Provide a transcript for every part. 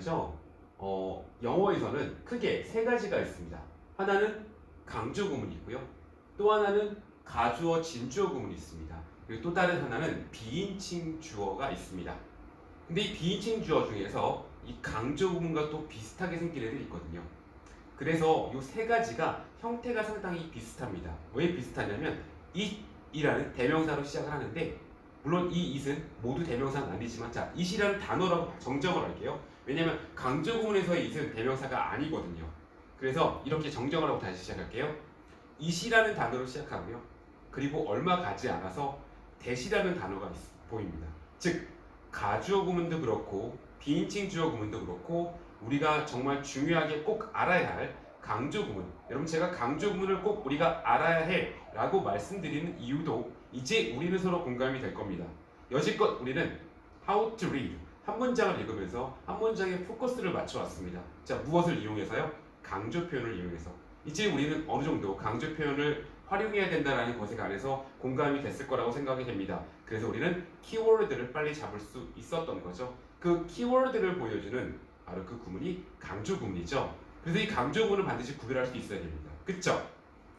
말이죠. 영어에서는 크게 세 가지가 있습니다. 하나는 강조 구문이 있고요. 또 하나는 가주어, 진주어 구문이 있습니다. 그리고 또 다른 하나는 비인칭 주어가 있습니다. 근데 이 비인칭 주어 중에서 이 강조 구문과 또 비슷하게 생긴 애들이 있거든요. 그래서 이 세 가지가 형태가 상당히 비슷합니다. 왜 비슷하냐면 it이라는 대명사로 시작을 하는데, 물론 이 it은 모두 대명사는 아니지만, 자, it이라는 단어라고 정정을 할게요. 왜냐면 강조 구문에서의 it은 대명사가 아니거든요. 그래서 이렇게 정정을 하고 다시 시작할게요. it이라는 단어로 시작하고요. 그리고 얼마 가지 않아서 that이라는 단어가 보입니다. 즉, 가주어 구문도 그렇고 비인칭 주어 구문도 그렇고 우리가 정말 중요하게 꼭 알아야 할 강조 구문, 여러분 제가 강조 구문을 꼭 우리가 알아야 해 라고 말씀드리는 이유도 이제 우리는 서로 공감이 될 겁니다. 여지껏 우리는 how to read, 한 문장을 읽으면서 한 문장에 포커스를 맞춰 왔습니다. 자, 무엇을 이용해서요? 강조 표현을 이용해서. 이제 우리는 어느 정도 강조 표현을 활용해야 된다는 것에 관해서 공감이 됐을 거라고 생각이 됩니다. 그래서 우리는 키워드를 빨리 잡을 수 있었던 거죠. 그 키워드를 보여주는 바로 그 구문이 강조 구문이죠. 그래서 이 강조 구문을 반드시 구별할 수 있어야 됩니다. 그쵸?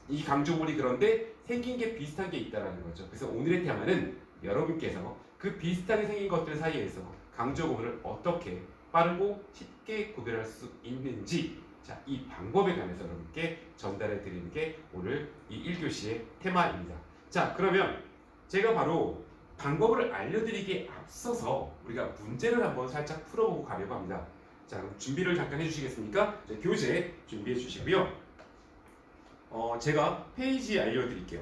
이 강조 구문이 그런데 생긴 게 비슷한 게 있다는 거죠. 그래서 오늘의 테마는 여러분께서 그 비슷하게 생긴 것들 사이에서 강조 구문을 어떻게 빠르고 쉽게 구별할 수 있는지, 자, 이 방법에 관해서 여러분께 전달해 드리는 게 오늘 이 1교시의 테마입니다. 자, 그러면 제가 바로 방법을 알려드리기에 앞서서 우리가 문제를 한번 살짝 풀어보고 가려고 합니다. 자, 그럼 준비를 잠깐 해주시겠습니까? 자, 교재 준비해 주시고요. 제가 페이지 알려드릴게요.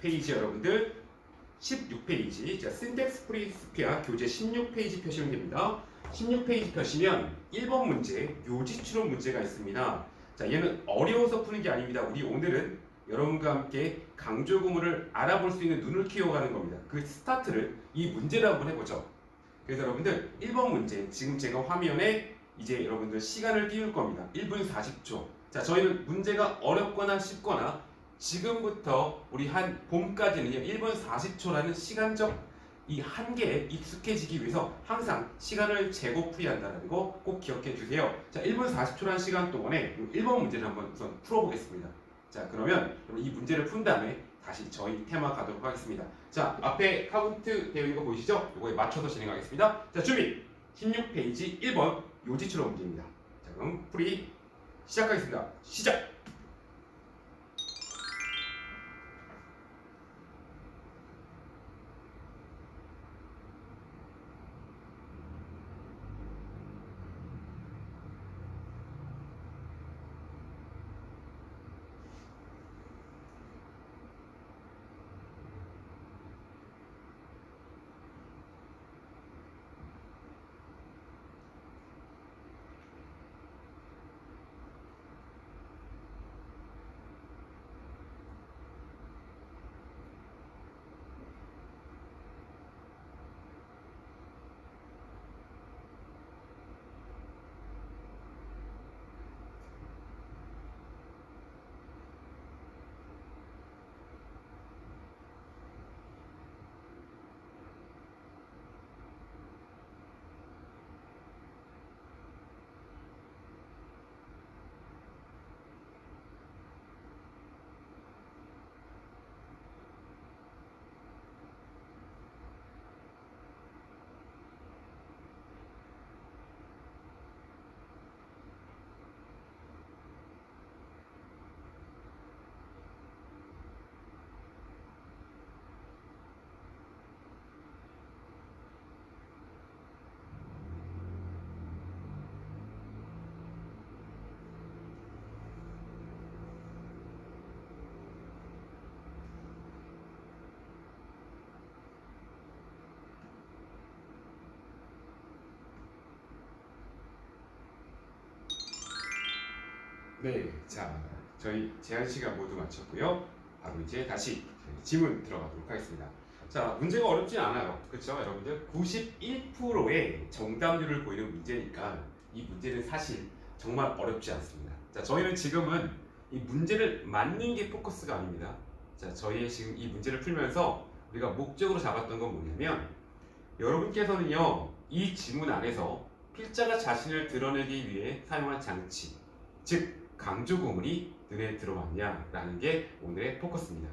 페이지 여러분들 16페이지, 자, 신텍스 프리스피아 교재 16페이지 펴시면 됩니다. 16페이지 펴시면 1번 문제, 요지추론 문제가 있습니다. 자, 얘는 어려워서 푸는 게 아닙니다. 우리 오늘은 여러분과 함께 강조 구문을 알아볼 수 있는 눈을 키워가는 겁니다. 그 스타트를 이 문제로 한번 해보죠. 그래서 여러분들 1번 문제, 지금 제가 화면에 이제 여러분들 시간을 띄울 겁니다. 1분 40초. 자, 저희는 문제가 어렵거나 쉽거나 지금부터 우리 한 봄까지는요 1분 40초라는 시간적 이 한계에 익숙해지기 위해서 항상 시간을 재고 풀이한다는 거 꼭 기억해 주세요. 자, 1분 40초라는 시간 동안에 1번 문제를 한번 우선 풀어보겠습니다. 자, 그러면 이 문제를 푼 다음에 다시 저희 테마 가도록 하겠습니다. 자, 앞에 카운트 되어 있는 거 보이시죠? 이거에 맞춰서 진행하겠습니다. 자, 준비! 16페이지 1번 요지추론 문제입니다. 자, 그럼 풀이 시작하겠습니다. 시작! 네, 자, 저희 제한 시간 모두 마쳤고요. 바로 이제 다시 질문 들어가도록 하겠습니다. 자, 문제가 어렵진 않아요. 그렇죠, 여러분들? 91%의 정답률을 보이는 문제니까 이 문제는 사실 정말 어렵지 않습니다. 자, 저희는 지금은 이 문제를 맞는 게 포커스가 아닙니다. 자, 저희의 지금 이 문제를 풀면서 우리가 목적으로 잡았던 건 뭐냐면, 여러분께서는요 이 지문 안에서 필자가 자신을 드러내기 위해 사용한 장치, 즉 강조 구문이 눈에 들어왔냐라는 게 오늘의 포커스입니다.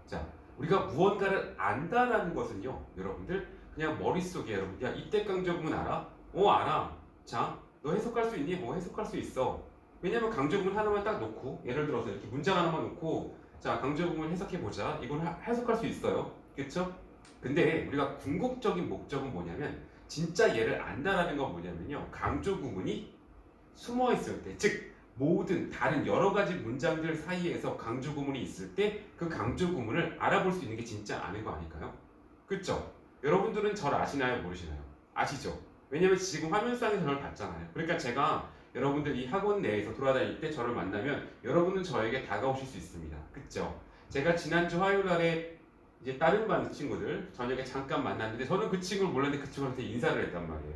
자, 우리가 무언가를 안다라는 것은요, 여러분들 그냥 머릿속에 여러분, 야 이때 강조 구문 알아? 알아. 자, 너 해석할 수 있니? 해석할 수 있어. 왜냐면 강조 구문 하나만 딱 놓고, 예를 들어서 이렇게 문장 하나만 놓고, 자 강조 구문 해석해 보자. 이건 해석할 수 있어요. 그렇죠? 근데 우리가 궁극적인 목적은 뭐냐면, 진짜 얘를 안다라는 건 뭐냐면요, 강조 구문이 숨어 있을 때, 즉 모든 다른 여러 가지 문장들 사이에서 강조 구문이 있을 때 그 강조 구문을 알아볼 수 있는 게 진짜 아는 거 아닐까요? 그렇죠? 여러분들은 저를 아시나요? 모르시나요? 아시죠? 왜냐면 지금 화면상에서 저를 봤잖아요. 그러니까 제가 여러분들 이 학원 내에서 돌아다닐 때 저를 만나면 여러분은 저에게 다가오실 수 있습니다. 그렇죠? 제가 지난주 화요일 날에 이제 다른 반 친구들 저녁에 잠깐 만났는데 저는 그 친구를 몰랐는데 그 친구한테 인사를 했단 말이에요.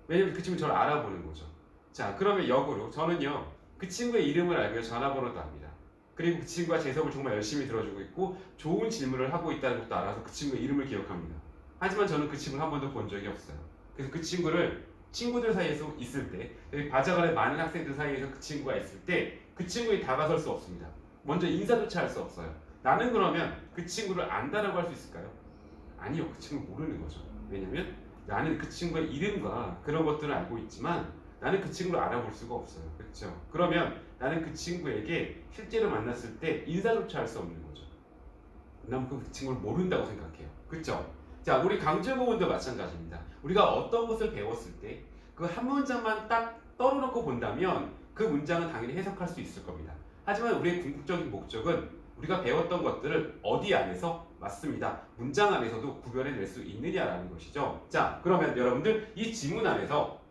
왜냐면 그 친구 저를 알아보는 거죠. 자, 그러면 역으로 저는요, 그 친구의 이름을 알고요, 전화번호도 압니다. 그리고 그 친구가 제 수업을 정말 열심히 들어주고 있고 좋은 질문을 하고 있다는 것도 알아서 그 친구의 이름을 기억합니다. 하지만 저는 그 친구를 한 번도 본 적이 없어요. 그래서 그 친구를 친구들 사이에서 있을 때, 여기 바자간에 많은 학생들 사이에서 그 친구가 있을 때 그 친구에 다가설 수 없습니다. 먼저 인사조차 할 수 없어요. 나는 그러면 그 친구를 안다라고 할 수 있을까요? 아니요, 그 친구를 모르는 거죠. 왜냐면 나는 그 친구의 이름과 그런 것들을 알고 있지만 나는 그 친구를 알아볼 수가 없어요. 그렇죠? 그러면 나는 그 친구에게 실제로 만났을 때 인사조차 할 수 없는 거죠. 난 그 친구를 모른다고 생각해요. 그렇죠? 자, 우리 강조 구문도 마찬가지입니다. 우리가 어떤 것을 배웠을 때 그 한 문장만 딱 떨어놓고 본다면 그 문장은 당연히 해석할 수 있을 겁니다. 하지만 우리의 궁극적인 목적은 우리가 배웠던 것들을 어디 안에서, 맞습니다, 문장 안에서도 구별해낼 수 있느냐라는 것이죠. 자, 그러면 여러분들 이 지문 안에서,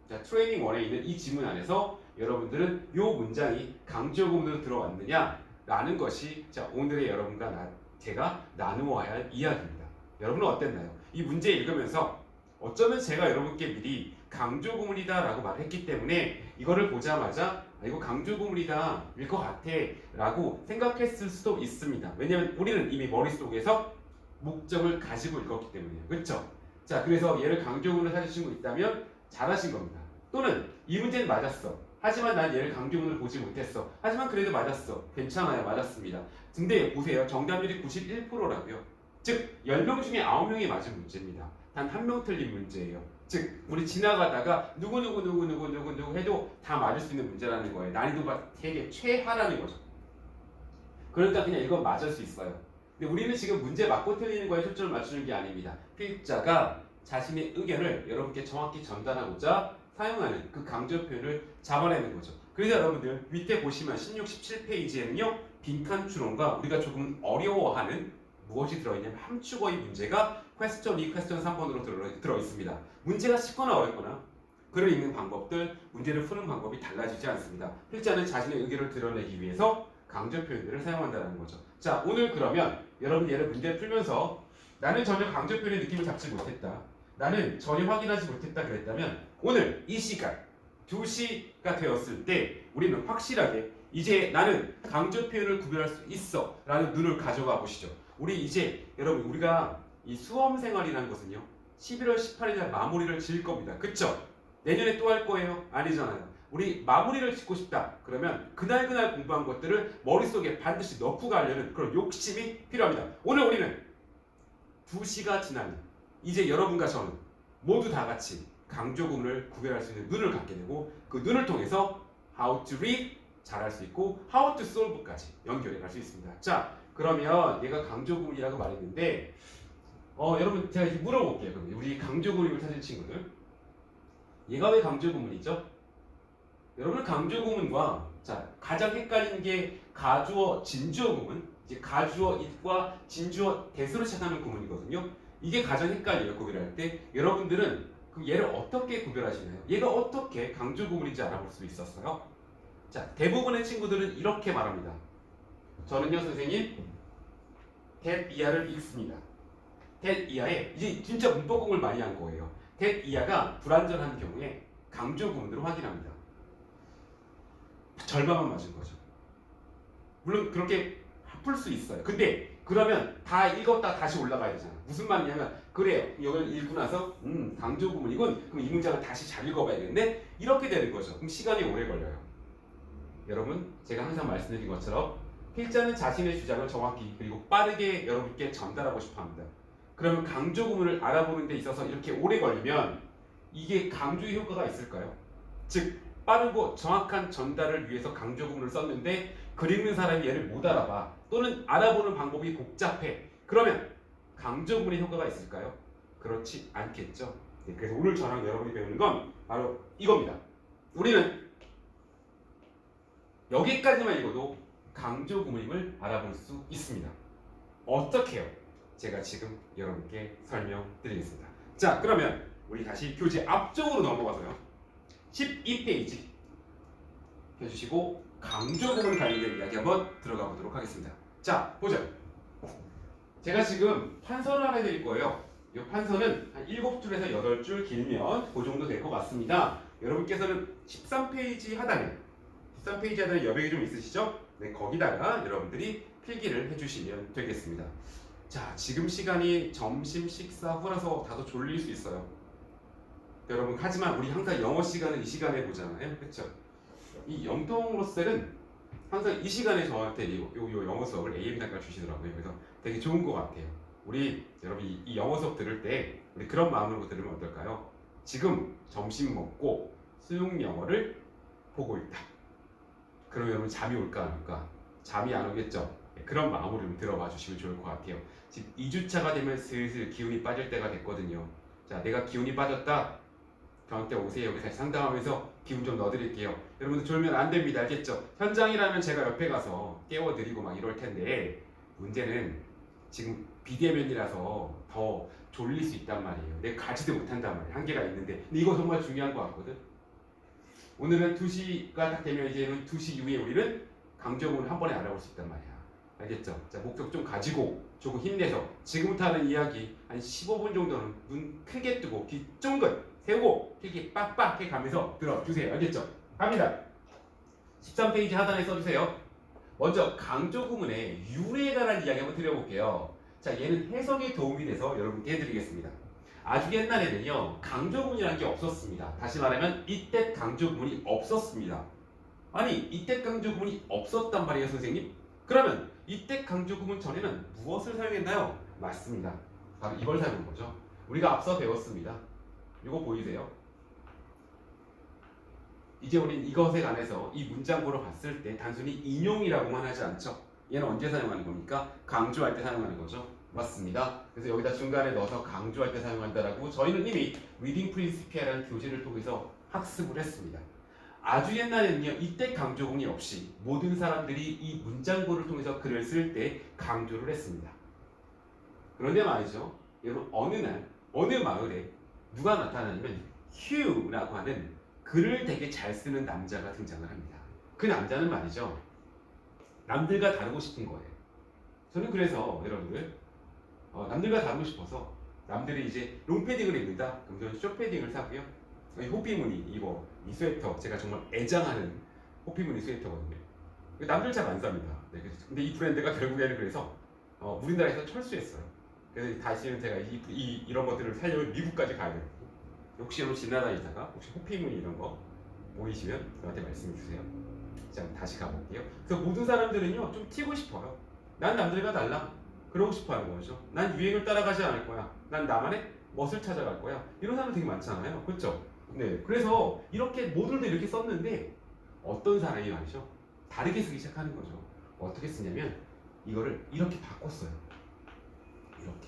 자, 트레이닝 1에 있는 이 지문 안에서 여러분들은 이 문장이 강조 구문으로 들어왔느냐라는 것이, 자, 오늘의 여러분과 제가 나누어야 할 이야기입니다. 여러분은 어땠나요? 이 문제 읽으면서 어쩌면 제가 여러분께 미리 강조 구문이다 라고 말했기 때문에 이거를 보자마자 이거 강조 구문이다 일 것 같아 라고 생각했을 수도 있습니다. 왜냐면 우리는 이미 머릿속에서 목적을 가지고 읽었기 때문이에요. 그렇죠? 자, 그래서 얘를 강조 구문을 찾으신 분 있다면 잘하신 겁니다. 또는 이 문제는 맞았어. 하지만 난 얘를 강조 구문을 보지 못했어. 하지만 그래도 맞았어. 괜찮아요. 맞았습니다. 근데 보세요. 정답률이 91%라고요. 즉 10명 중에 9명이 맞은 문제입니다. 단 1명 틀린 문제예요. 즉 우리 지나가다가 누구 해도 다 맞을 수 있는 문제라는 거예요. 난이도가 되게 최하라는 거죠. 그러니까 그냥 이건 맞을 수 있어요. 근데 우리는 지금 문제 맞고 틀리는 거에 초점을 맞추는 게 아닙니다. 필자가 자신의 의견을 여러분께 정확히 전달하고자 사용하는 그 강조 표현을 잡아내는 거죠. 그래서 여러분들 밑에 보시면 16, 17페이지에는요, 빈칸 추론과 우리가 조금 어려워하는 무엇이 들어있냐면 함축어의 문제가 퀘스천 2, 퀘스천 3번으로 들어있습니다. 문제가 쉽거나 어렵거나 글을 읽는 방법들, 문제를 푸는 방법이 달라지지 않습니다. 필자는 자신의 의견을 드러내기 위해서 강조 표현들을 사용한다는 거죠. 자, 오늘 그러면 여러분 얘를 문제를 풀면서 나는 전혀 강조 표현의 느낌을 잡지 못했다, 나는 전혀 확인하지 못했다 그랬다면 오늘 이 시간 2시가 되었을 때 우리는 확실하게 이제 나는 강조 표현을 구별할 수 있어 라는 눈을 가져가 보시죠. 우리 이제 여러분, 우리가 이 수험 생활이라는 것은요 11월 18일에 마무리를 지을 겁니다. 그쵸? 내년에 또 할 거예요? 아니잖아요. 우리 마무리를 짓고 싶다 그러면 그날 공부한 것들을 머릿속에 반드시 넣고 가려는 그런 욕심이 필요합니다. 오늘 우리는 2시가 지나면 이제 여러분과 저는 모두 다 같이 강조 구문을 구별할 수 있는 눈을 갖게 되고 그 눈을 통해서 how to read 잘할 수 있고 how to solve까지 연결해 갈 수 있습니다. 자, 그러면 얘가 강조 구문이라고 말했는데 여러분 제가 이렇게 물어볼게요. 그럼 우리 강조 구문을 찾은 친구들, 얘가 왜 강조 구문이죠? 여러분 강조 구문과 자 가장 헷갈리는 게 가주어 진주어 구문, 이제 가주어 it과 진주어 that으로 시작하는 구문이거든요. 이게 가장 헷갈려요. 구별할 때. 여러분들은 그럼 얘를 어떻게 구별하시나요? 얘가 어떻게 강조 구문인지 알아볼 수 있었어요? 자, 대부분의 친구들은 이렇게 말합니다. 저는요 선생님 that 이하를 읽습니다. that 이하에 이제 진짜 문법 공부를 많이 한 거예요. that 이하가 불완전한 경우에 강조 구문으로 확인합니다. 절반만 맞은 거죠. 물론 그렇게 풀 수 있어요. 근데 그러면 다 읽었다 다시 올라가야 되잖아. 무슨 말이냐면 그래요. 이걸 읽고 나서 강조 구문이군. 그럼 이 문장을 다시 잘 읽어봐야겠네. 이렇게 되는 거죠. 그럼 시간이 오래 걸려요. 여러분 제가 항상 말씀드린 것처럼 필자는 자신의 주장을 정확히 그리고 빠르게 여러분께 전달하고 싶어합니다. 그러면 강조 구문을 알아보는 데 있어서 이렇게 오래 걸리면 이게 강조의 효과가 있을까요? 즉 빠르고 정확한 전달을 위해서 강조 구문을 썼는데 글 읽는 사람이 얘를 못 알아봐 또는 알아보는 방법이 복잡해. 그러면 강조 구문의 효과가 있을까요? 그렇지 않겠죠. 네, 그래서 오늘 저랑 여러분이 배우는 건 바로 이겁니다. 우리는 여기까지만 읽어도 강조 구문임을 알아볼 수 있습니다. 어떻게요? 제가 지금 여러분께 설명드리겠습니다. 자, 그러면 우리 다시 교재 앞쪽으로 넘어가서요. 12페이지 해주시고 강조 구문 관련된 이야기 한번 들어가 보도록 하겠습니다. 자, 보죠. 제가 지금 판서를 하나 드릴 거예요. 이 판서는 한 7줄에서 8줄 길면 그 정도 될 것 같습니다. 여러분께서는 13페이지 하단에 여백이 좀 있으시죠? 네, 거기다가 여러분들이 필기를 해주시면 되겠습니다. 자, 지금 시간이 점심 식사 후라서 다소 졸릴 수 있어요. 여러분, 하지만 우리 항상 영어 시간은 이 시간에 보잖아요. 그렇죠? 이 영통로셀은 항상 이 시간에 저한테 요 영어 수업을 AM 잠깐 주시더라고요. 그래서 되게 좋은 것 같아요. 우리 여러분 이 영어 수업 들을 때 우리 그런 마음으로 들으면 어떨까요? 지금 점심 먹고 수능 영어를 보고 있다. 그러면 여러분 잠이 올까 안 올까? 잠이 안 오겠죠? 그런 마음으로 좀 들어봐 주시면 좋을 것 같아요. 지금 2주차가 되면 슬슬 기운이 빠질 때가 됐거든요. 자, 내가 기운이 빠졌다. 저한테 오세요. 우리 같이 상담하면서 기운 좀 넣어드릴게요. 여러분들 졸면 안 됩니다. 알겠죠? 현장이라면 제가 옆에 가서 깨워드리고 막 이럴 텐데 문제는 지금 비대면이라서 더 졸릴 수 있단 말이에요. 내가 가지도 못한단 말이에요. 한계가 있는데 근데 이거 정말 중요한 것 같거든. 오늘은 2시가 딱 되면 이제는 2시 이후에 우리는 강조문을 한 번에 알아볼 수 있단 말이야. 알겠죠? 자, 목적 좀 가지고 조금 힘내서 지금부터 하는 이야기 한 15분 정도는 눈 크게 뜨고 귀 쫑긋 세우고 필기 빡빡 해가면서 들어주세요. 알겠죠? 갑니다. 13페이지 하단에 써주세요. 먼저 강조 구문의 유래에 관한 이야기 한번 드려볼게요. 자, 얘는 해석에 도움이 돼서 여러분께 해드리겠습니다. 아주 옛날에는요 강조 구문이라는 게 없었습니다. 다시 말하면 이때 강조 구문이 없었습니다. 아니 이때 강조 구문이 없었단 말이에요, 선생님? 그러면 이때 강조 구문 전에는 무엇을 사용했나요? 맞습니다. 바로 이걸 사용한 거죠. 우리가 앞서 배웠습니다. 이거 보이세요? 이제 우린 이것에 관해서 이 문장구로 봤을 때 단순히 인용이라고만 하지 않죠. 얘는 언제 사용하는 겁니까? 강조할 때 사용하는 거죠. 맞습니다. 그래서 여기다 중간에 넣어서 강조할 때 사용한다라고 저희는 이미 리딩 프린시피아라는 교재를 통해서 학습을 했습니다. 아주 옛날에는요 이때 강조문이 없이 모든 사람들이 이 문장구를 통해서 글을 쓸 때 강조를 했습니다. 그런데 말이죠, 여러분 어느 날 어느 마을에 누가 나타나냐면 휴라고 하는 글을 되게 잘 쓰는 남자가 등장을 합니다. 그 남자는 말이죠 남들과 다르고 싶은 거예요. 저는 그래서 여러분들 남들과 다르고 싶어서 남들이 이제 롱패딩을 입는다. 그럼 저는 숏패딩을 사고요. 호피무늬 이 스웨터 제가 정말 애장하는 호피무늬 스웨터거든요. 남들 잘 안 삽니다. 네, 근데 이 브랜드가 결국에는 그래서 우리나라에서 철수했어요. 그래서 다시는 제가 이런 것들을 살려면 미국까지 가야 되고 혹시 여러분 지나다니다가 혹시 호피무늬 이런 거 보이시면 저한테 말씀해 주세요. 자, 다시 가볼게요. 그래서 모든 사람들은요 좀 튀고 싶어요. 난 남들과 달라. 그러고 싶어 하는 거죠. 난 유행을 따라가지 않을 거야. 난 나만의 멋을 찾아갈 거야. 이런 사람 되게 많잖아요. 그렇죠? 네. 그래서 이렇게 모두들 이렇게 썼는데 어떤 사람이 말이죠. 다르게 쓰기 시작하는 거죠. 어떻게 쓰냐면 이거를 이렇게 바꿨어요. 이렇게.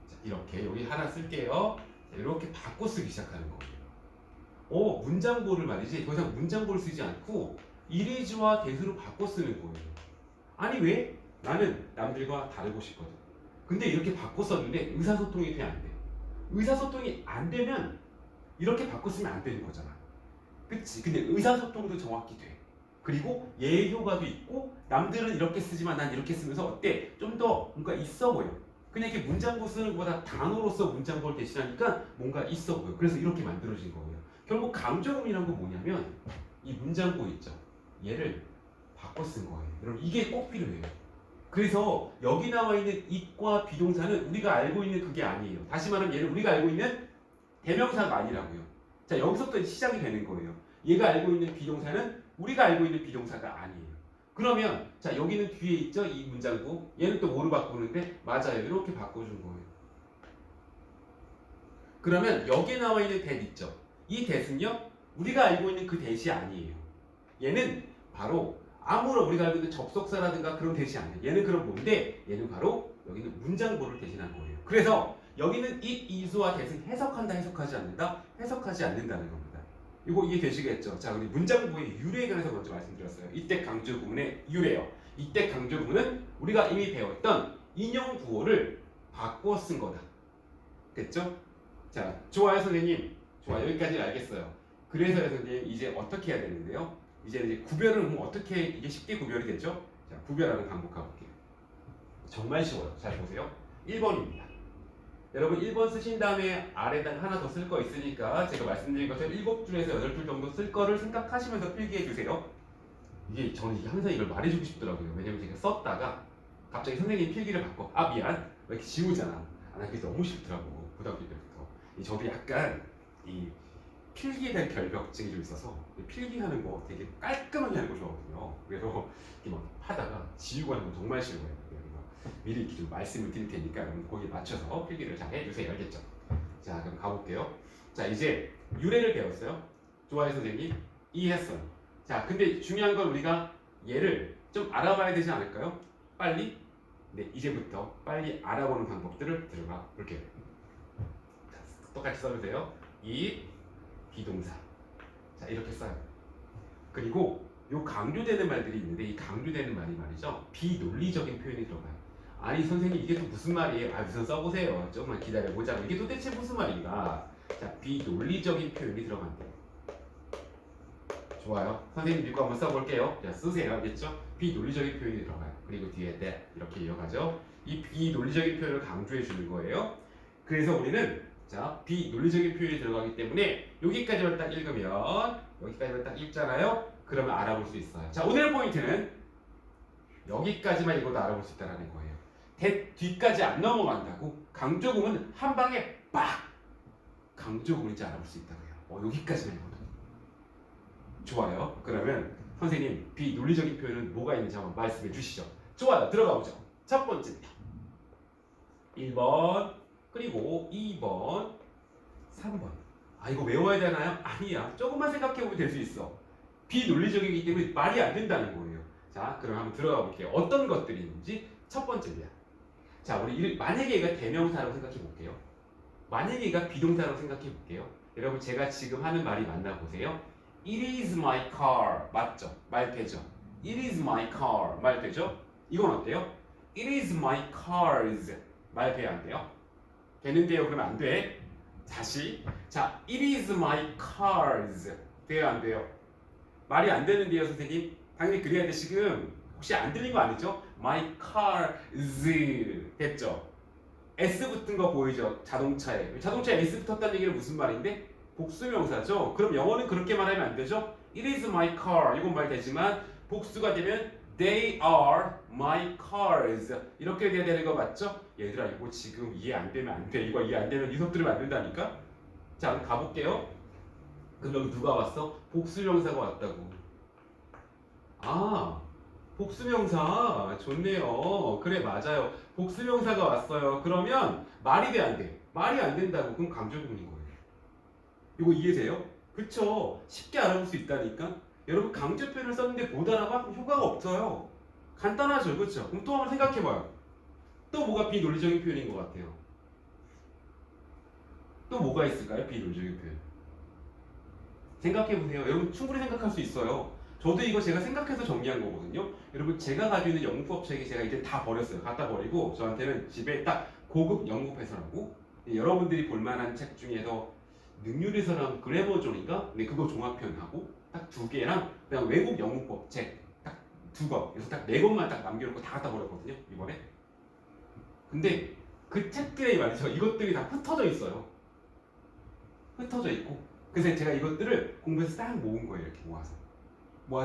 자, 이렇게 여기 하나 쓸게요. 이렇게 바꿔 쓰기 시작하는 거예요. 문장보를 말이지 더 이상 문장보를 쓰지 않고 이리지와 대수로 바꿔 쓰는 거예요. 아니 왜? 나는 남들과 다르고 싶거든. 근데 이렇게 바꿔 썼는데 의사소통이 돼 안 돼. 의사소통이 안 되면 이렇게 바꿔 쓰면 안 되는 거잖아. 그치? 근데 의사소통도 정확히 돼. 그리고 예효과도 있고 남들은 이렇게 쓰지만 난 이렇게 쓰면서 어때? 좀 더 뭔가 있어 보여. 그냥 이렇게 문장구 쓰는 것보다 단어로서 문장구를 대신하니까 뭔가 있어 보여. 그래서 이렇게 만들어진 거예요. 결국 강조음이란 건 뭐냐면 이 문장구 있죠. 얘를 바꿔 쓴 거예요. 여러분 이게 꼭 필요해요. 그래서 여기 나와 있는 it과 비동사는 우리가 알고 있는 그게 아니에요. 다시 말하면 얘는 우리가 알고 있는 대명사가 아니라고요. 자, 여기서부터 시작이 되는 거예요. 얘가 알고 있는 비동사는 우리가 알고 있는 비동사가 아니에요. 그러면 자, 여기는 뒤에 있죠? 이 문장구. 얘는 또 뭐로 바꾸는데? 맞아요. 이렇게 바꿔준 거예요. 그러면 여기에 나와 있는 that 있죠? 이 that은요, 우리가 알고 있는 그 that이 아니에요. 얘는 바로 아무런 우리가 알고 있는 접속사라든가 그런 that이 아니에요. 얘는 그럼 뭔데? 얘는 바로 여기는 문장보를 대신한 거예요. 그래서 여기는 it, is와 that은 해석한다, 해석하지 않는다? 해석하지 않는다는 겁니다. 이거 이해되시겠죠? 자, 우리 문장보의 유래에 관해서 먼저 말씀드렸어요. 이때 강조 구문의 유래요. 이때 강조 구문은 우리가 이미 배웠던 인용 구어를 바꿔 쓴 거다. 됐죠? 자, 좋아요 선생님. 좋아요. 여기까지 알겠어요. 그래서 선생님 이제 어떻게 해야 되는데요? 이제 구별은 어떻게 이게 쉽게 구별이 되죠? 자, 구별하는 방법 가볼게요. 정말 쉬워요. 잘 보세요. 1번입니다. 여러분 1번 쓰신 다음에 아래에다 하나 더 쓸 거 있으니까 제가 말씀드린 것처럼 7줄에서 8줄 정도 쓸 거를 생각하시면서 필기해 주세요. 이게 저는 항상 이걸 말해주고 싶더라고요. 왜냐면 제가 썼다가 갑자기 선생님 필기를 바꿔. 아 미안. 왜 이렇게 지우잖아. 아, 나 그게 너무 싫더라고. 고등학교 때부터. 저도 약간 이 필기에 대한 결벽증이 좀 있어서 필기하는 거 되게 깔끔하게 하는 거 좋아하거든요. 그래서 이렇게 막 하다가 지우고 하는 거 정말 싫어해요. 미리 이렇게 좀 말씀을 드릴 테니까 여러분 거기에 맞춰서 필기를 잘 해주세요. 알겠죠? 자, 그럼 가볼게요. 자, 이제 유래를 배웠어요. 좋아요 선생님. 이해했어요. 자, 근데 중요한 건 우리가 얘를 좀 알아봐야 되지 않을까요? 빨리? 네, 이제부터 빨리 알아보는 방법들을 들어가 볼게요. 자, 똑같이 써주세요. 이 비동사. 자, 이렇게 써요. 그리고 요 강조되는 말들이 있는데 이 강조되는 말이 말이죠. 비논리적인 표현이 들어가요. 아니 선생님 이게 또 무슨 말이에요? 아 우선 써보세요. 조금만 기다려보자. 이게 도대체 무슨 말인가? 자, 비논리적인 표현이 들어간대요. 좋아요. 선생님 믿고 한번 써볼게요. 자, 쓰세요. 알겠죠? 비논리적인 표현이 들어가요. 그리고 뒤에 that 이렇게 이어가죠. 이 비논리적인 표현을 강조해 주는 거예요. 그래서 우리는 자, 비논리적인 표현이 들어가기 때문에 여기까지만 딱 읽으면 여기까지만 딱 읽잖아요. 그러면 알아볼 수 있어요. 자, 오늘 포인트는 여기까지만 읽어도 알아볼 수 있다는 거예요. that 뒤까지 안 넘어간다고 강조구문은 한 방에 빡! 강조구문인지 알아볼 수 있다고요. 여기까지만 읽어도. 좋아요. 그러면 선생님 비논리적인 표현은 뭐가 있는지 한번 말씀해 주시죠. 좋아요. 들어가 보죠. 첫 번째입니다. 1번 그리고 2번 3번. 아 이거 외워야 되나요? 아니야. 조금만 생각해 보면 될 수 있어. 비논리적이기 때문에 말이 안 된다는 거예요. 자, 그럼 한번 들어가 볼게요. 어떤 것들이 있는지 첫 번째입니다. 자, 우리 만약에 얘가 대명사라고 생각해 볼게요. 만약에 얘가 비동사라고 생각해 볼게요. 여러분 제가 지금 하는 말이 맞나 보세요. It is my car. 맞죠? 말 되죠? It is my car. 말 되죠? 이건 어때요? It is my cars. 말 돼요? 안 돼요? 되는데요? 그러면 안 돼. 다시. 자, It is my cars. 돼요? 안 돼요? 말이 안 되는데요, 선생님? 당연히 그래야 돼. 지금 혹시 안 들린 거 아니죠? My cars. 됐죠? S 붙은 거 보이죠? 자동차에. 자동차에 S 붙었다는 얘기는 무슨 말인데? 복수명사죠. 그럼 영어는 그렇게 말하면 안 되죠? It is my car. 이건 말 되지만 복수가 되면 They are my cars. 이렇게 돼야 되는 거 맞죠? 얘들아 이거 지금 이해 안 되면 안 돼. 이거 이해 안 되면 이 수업 들으면 안 된다니까? 자, 그럼 가볼게요. 그럼 여기 누가 왔어? 복수명사가 왔다고. 아, 복수명사 좋네요. 그래 맞아요. 복수명사가 왔어요. 그러면 말이 돼 안 돼? 말이 안 된다고. 그럼 강조구문인 거예요. 이거 이해돼요? 그쵸? 쉽게 알아볼 수 있다니까? 여러분 강조 표현을 썼는데 못 알아봐? 효과가 없어요. 간단하죠, 그렇죠? 그럼 또 한번 생각해봐요. 또 뭐가 비논리적인 표현인 것 같아요? 또 뭐가 있을까요? 비논리적인 표현. 생각해보세요. 여러분 충분히 생각할 수 있어요. 저도 이거 제가 생각해서 정리한 거거든요. 여러분 제가 가지고 있는 영문법 책이 제가 이제 다 버렸어요. 갖다 버리고 저한테는 집에 딱 고급 영국 해설하고 여러분들이 볼만한 책 중에서 능률에서 나온 그래머존인가? 근데 그거 종합편하고 딱 2개랑 그냥 외국 영문법 책 딱 2권. 그래서 딱 4권만 딱 남겨놓고 다 갖다 버렸거든요. 이번에. 근데 그 책들에 말이죠. 이것들이 다 흩어져 있어요. 흩어져 있고. 그래서 제가 이것들을 공부해서 싹 모은 거예요. 이렇게 모아서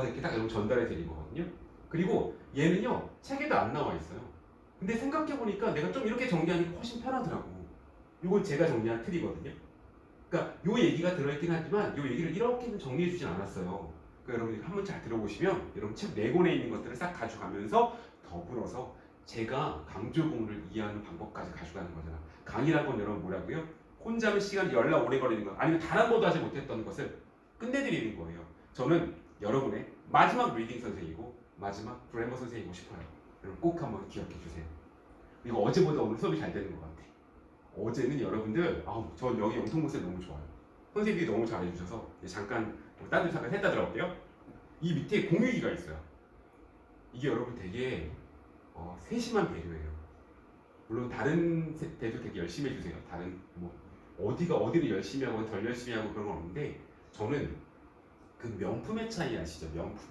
이렇게 딱 여러분 전달해 드린 거거든요. 그리고 얘는요 책에도 안 나와 있어요. 근데 생각해보니까 내가 좀 이렇게 정리하는 게 훨씬 편하더라고. 이건 제가 정리한 틀이거든요. 그러니까 요 얘기가 들어있긴 하지만 요 얘기를 이렇게는 정리해주진 않았어요. 그러니까 여러분이 한번 잘 들어보시면 여러분 책 4권에 있는 것들을 싹 가져가면서 더불어서 제가 강조공을 이해하는 방법까지 가져가는 거잖아. 강의란 건 여러분 뭐라고요? 혼자면 시간이 열나 오래 걸리는 거 아니면 단 한 번도 하지 못했던 것을 끝내드리는 거예요. 저는 여러분의 마지막 리딩 선생이고 마지막 그래머 선생이고 싶어요. 여러분 꼭 한번 기억해 주세요. 이거 어제보다 오늘 수업이 잘 되는 것 같아. 어제는 여러분들 전 여기 영통모습 너무 좋아요. 선생님들이 너무 잘해주셔서 잠깐 딴 데 잠깐 했다 들어갈게요. 이 밑에 공유기가 있어요. 이게 여러분 되게 세심한 배려예요. 물론 다른 데도 되게 열심히 해주세요. 다른 뭐 어디를 열심히 하고 덜 열심히 하고 그런 건 없는데 저는 그 명품의 차이 아시죠? 명품.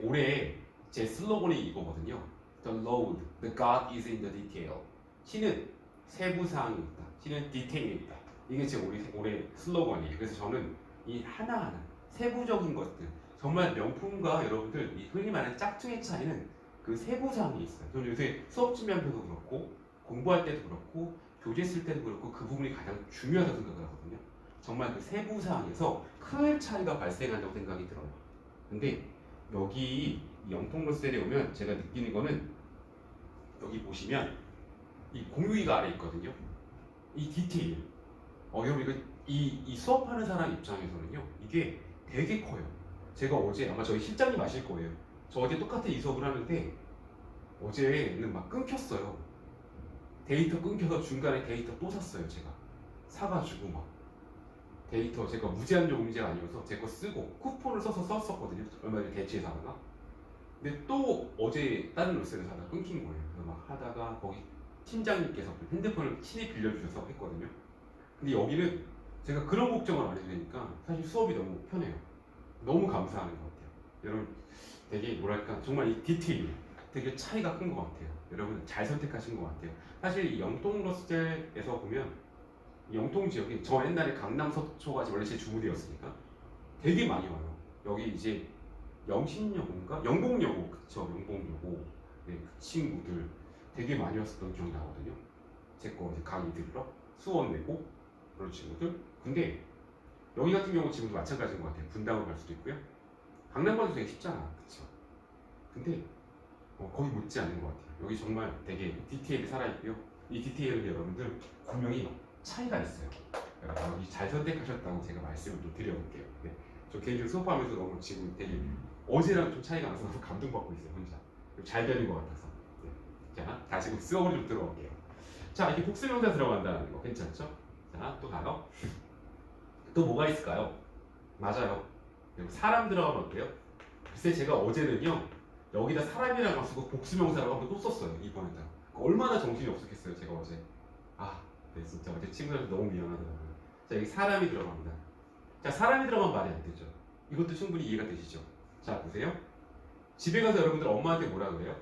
올해 제 슬로건이 이거거든요. The Lord, the God is in the detail. 신은 세부 사항이 있다. 신은 디테일이 있다. 이게 제 올해 슬로건이에요. 그래서 저는 이 하나하나 세부적인 것들 정말 명품과 여러분들 이 흔히 말하는 짝퉁의 차이는 그 세부 사항이 있어요. 저는 요새 수업 준비하면서도 그렇고 공부할 때도 그렇고 교재 쓸 때도 그렇고 그 부분이 가장 중요하다고 생각을 하거든요. 정말 그 세부 사항에서 큰 차이가 발생한다고 생각이 들어요. 근데 여기 영통로셀에 오면 제가 느끼는 거는 여기 보시면 이 공유기가 아래 있거든요. 이 디테일. 여러분 이 수업하는 사람 입장에서는요 이게 되게 커요. 제가 어제 아마 저희 실장님 아실 거예요. 저 어제 똑같은 이 수업을 하는데 어제는 막 끊겼어요. 데이터 끊겨서 중간에 데이터 또 샀어요. 제가 사가지고 막 데이터 제가 무제한 용지가 아니어서 제 거 쓰고 쿠폰을 써서 썼었거든요. 얼마 전에 대치에서 하다가 근데 또 어제 다른 로스를 사다가 끊긴 거예요. 그래서 막 하다가 거기 팀장님께서 핸드폰을 친히 빌려주셔서 했거든요. 근데 여기는 제가 그런 걱정을 안 해도 되니까 사실 수업이 너무 편해요. 너무 감사하는 것 같아요. 여러분 되게 뭐랄까 정말 이 디테일 되게 차이가 큰 것 같아요. 여러분 잘 선택하신 것 같아요. 사실 이 영통 러셀에서 보면 영통 지역이 저 옛날에 강남 서초가 원래 제 주무대였으니까 되게 많이 와요. 여기 이제 영신여고인가? 영봉여고 그쵸 영봉여고 네, 그 친구들 되게 많이 왔었던 기억이 나거든요. 제 거 이제 강의 들으러 수원 내고 그런 친구들. 근데 여기 같은 경우 지금도 마찬가지인 것 같아요. 분당으로 갈 수도 있고요. 강남 가도 되게 쉽잖아, 그쵸? 근데 거의 못지 않는 것 같아요. 여기 정말 되게 디테일이 살아있고요. 이 디테일은 여러분들 분명히 차이가 있어요. 여기 잘 선택하셨다고 제가 말씀을 좀 드려볼게요. 네. 저 개인적으로 수업하면서 너무 지금 되게 어제랑 좀 차이가 나서 너무 감동받고 있어요, 혼자. 잘 되는 것 같아서. 네. 자, 다시 수업을 좀 들어볼게요. 자, 이렇게 복수명사 들어간다는 거 괜찮죠? 자, 또 가요. 또 뭐가 있을까요? 맞아요. 사람 들어가면 어때요? 글쎄 제가 어제는요 여기다 사람이라고 쓰고 복수명사라고 한번 또 썼어요. 이번에다. 얼마나 정신이 없었겠어요 제가 어제. 네, 진짜 어제 친구들한테 너무 미안하더라고요. 자, 여기 사람이 들어갑니다. 자, 사람이 들어가면 말이 안 되죠. 이것도 충분히 이해가 되시죠? 자, 보세요. 집에 가서 여러분들 엄마한테 뭐라 그래요?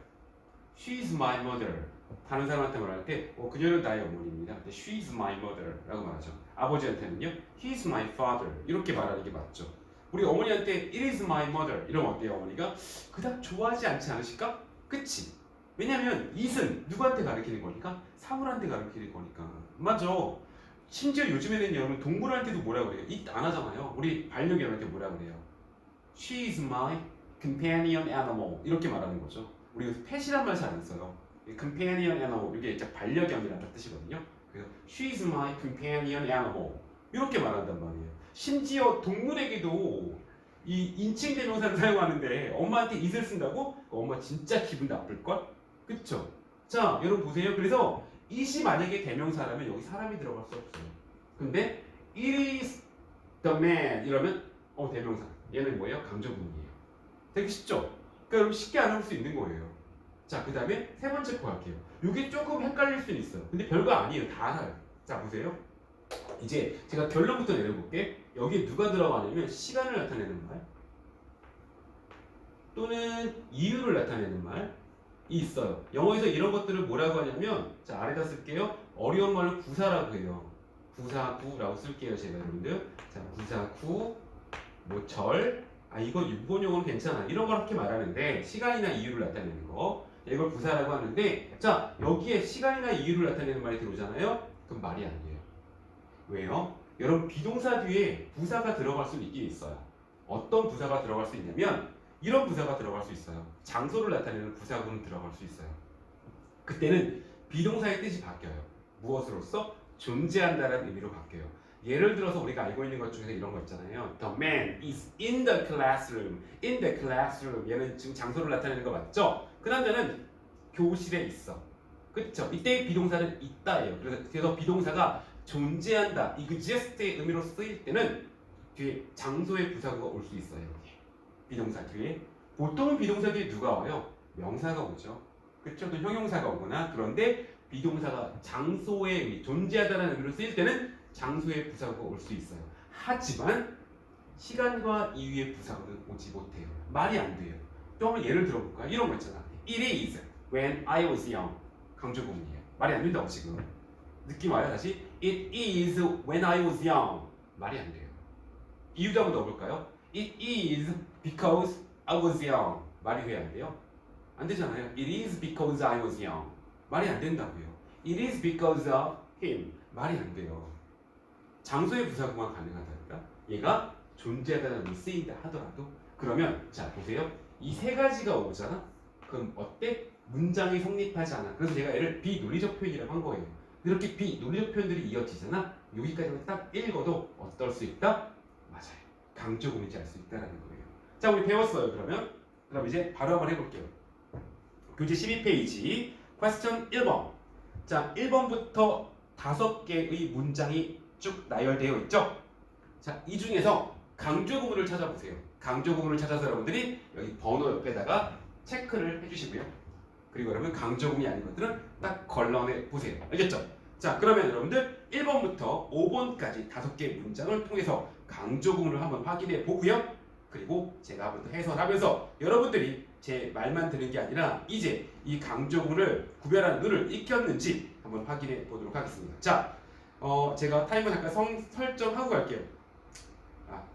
She's my mother. 다른 사람한테 말할 때 그녀는 나의 어머니입니다. 근데 She's my mother 라고 말하죠. 아버지한테는요 He's my father 이렇게 말하는 게 맞죠. 우리 어머니한테 It is my mother 이러면 어때요? 어머니가 그닥 좋아하지 않지 않으실까? 그치? 왜냐면 it은 누구한테 가르치는 거니까? 사물한테 가르치는 거니까. 맞아. 심지어 요즘에는 여러분 동물한테도 뭐라 그래요? it 안 하잖아요. 우리 반려견한테 뭐라 그래요? She is my companion animal 이렇게 말하는 거죠. 우리 여기서 pet이란 말 잘 안 써요. companion animal 이게 이제 반려견이라는 뜻이거든요. 그래서 she is my companion animal 이렇게 말한단 말이에요. 심지어 동물에게도 이 인칭 대명사를 사용하는데 엄마한테 it을 쓴다고? 엄마 진짜 기분 나쁠걸? 그쵸? 자, 여러분 보세요. 그래서 it이 만약에 대명사라면 여기 사람이 들어갈 수 없어요. 근데 it is the man 이러면 대명사. 얘는 뭐예요? 강조문이에요. 되게 쉽죠? 그러니까 여러분 쉽게 알아볼 수 있는 거예요. 자, 그 다음에 세 번째 거 할게요. 이게 조금 헷갈릴 수는 있어요. 근데 별거 아니에요. 다 알아요. 자, 보세요. 이제 제가 결론부터 내려볼게. 여기에 누가 들어가냐면 시간을 나타내는 말 또는 이유를 나타내는 말이 있어요. 영어에서 이런 것들을 뭐라고 하냐면 자, 아래다 쓸게요. 어려운 말로 구사라고 해요. 구사구라고 쓸게요. 제가 여러분들. 자, 구사구, 뭐 절, 아 이거 6번 용어는 괜찮아 이런 걸 이렇게 말하는데 시간이나 이유를 나타내는 거 이걸 부사라고 하는데 자 여기에 시간이나 이유를 나타내는 말이 들어오잖아요. 그럼 말이 안 돼요. 왜요? 여러분 비동사 뒤에 부사가 들어갈 수 있긴 있어요. 어떤 부사가 들어갈 수 있냐면 이런 부사가 들어갈 수 있어요. 장소를 나타내는 부사구는 들어갈 수 있어요. 그때는 비동사의 뜻이 바뀌어요. 무엇으로써? 존재한다는 의미로 바뀌어요. 예를 들어서 우리가 알고 있는 것 중에서 이런 거 있잖아요. The man is in the classroom. In the classroom. 얘는 지금 장소를 나타내는 거 맞죠? 그 남자는 교실에 있어. 그렇죠? 이때의 비동사는 있다예요. 그래서 비동사가 존재한다, exist의 의미로 쓰일 때는 뒤에 장소의 부사가 올 수 있어요. 비동사 뒤에. 보통은 비동사 뒤에 누가 와요? 명사가 오죠. 그렇죠? 또 형용사가 오거나. 그런데 비동사가 장소의 의미, 존재하다는 의미로 쓰일 때는 장소의 부사가 올 수 있어요. 하지만 시간과 이유의 부사는 오지 못해요. 말이 안 돼요. 또 한번 예를 들어볼까요? 이런 거 있잖아. It is when I was young. 강조 구문이에요. 말이 안 된다고 지금. 느낌 와요 다시? It is when I was young. 말이 안 돼요. 이유도 한번 넣어볼까요? It is because I was young. 말이 왜 안 돼요? 안 되잖아요. It is because I was young. 말이 안 된다고요. It is because of him. 말이 안 돼요. 장소의 부사구만 가능하다니까. 얘가 존재하다는 의미로 쓰인다 하더라도 그러면 자 보세요. 이 세 가지가 오잖아. 그럼 어때? 문장이 성립하지 않아. 그래서 제가 얘를 비논리적 표현이라고 한 거예요. 이렇게 비논리적 표현들이 이어지잖아. 여기까지만 딱 읽어도 어떨 수 있다? 맞아요. 강조구문인지 알 수 있다라는 거예요. 자 우리 배웠어요. 그럼 이제 바로 한번 해볼게요. 교재 12페이지 퀘스천 1번. 자 1번부터 5개의 문장이 쭉 나열되어 있죠. 자 이 중에서 강조구문을 찾아보세요. 강조구문을 찾아서 여러분들이 여기 번호 옆에다가 체크를 해주시고요. 그리고 여러분 강조구문이 아닌 것들은 딱 걸러내 보세요. 알겠죠? 자 그러면 여러분들 1번부터 5번까지 5개의 문장을 통해서 강조구문을 한번 확인해 보고요. 그리고 제가 한번 더 해설하면서 여러분들이 제 말만 듣는 게 아니라 이제 이 강조구문을 구별하는 눈을 익혔는지 한번 확인해 보도록 하겠습니다. 자, 제가 타이머 잠깐 설정하고 갈게요.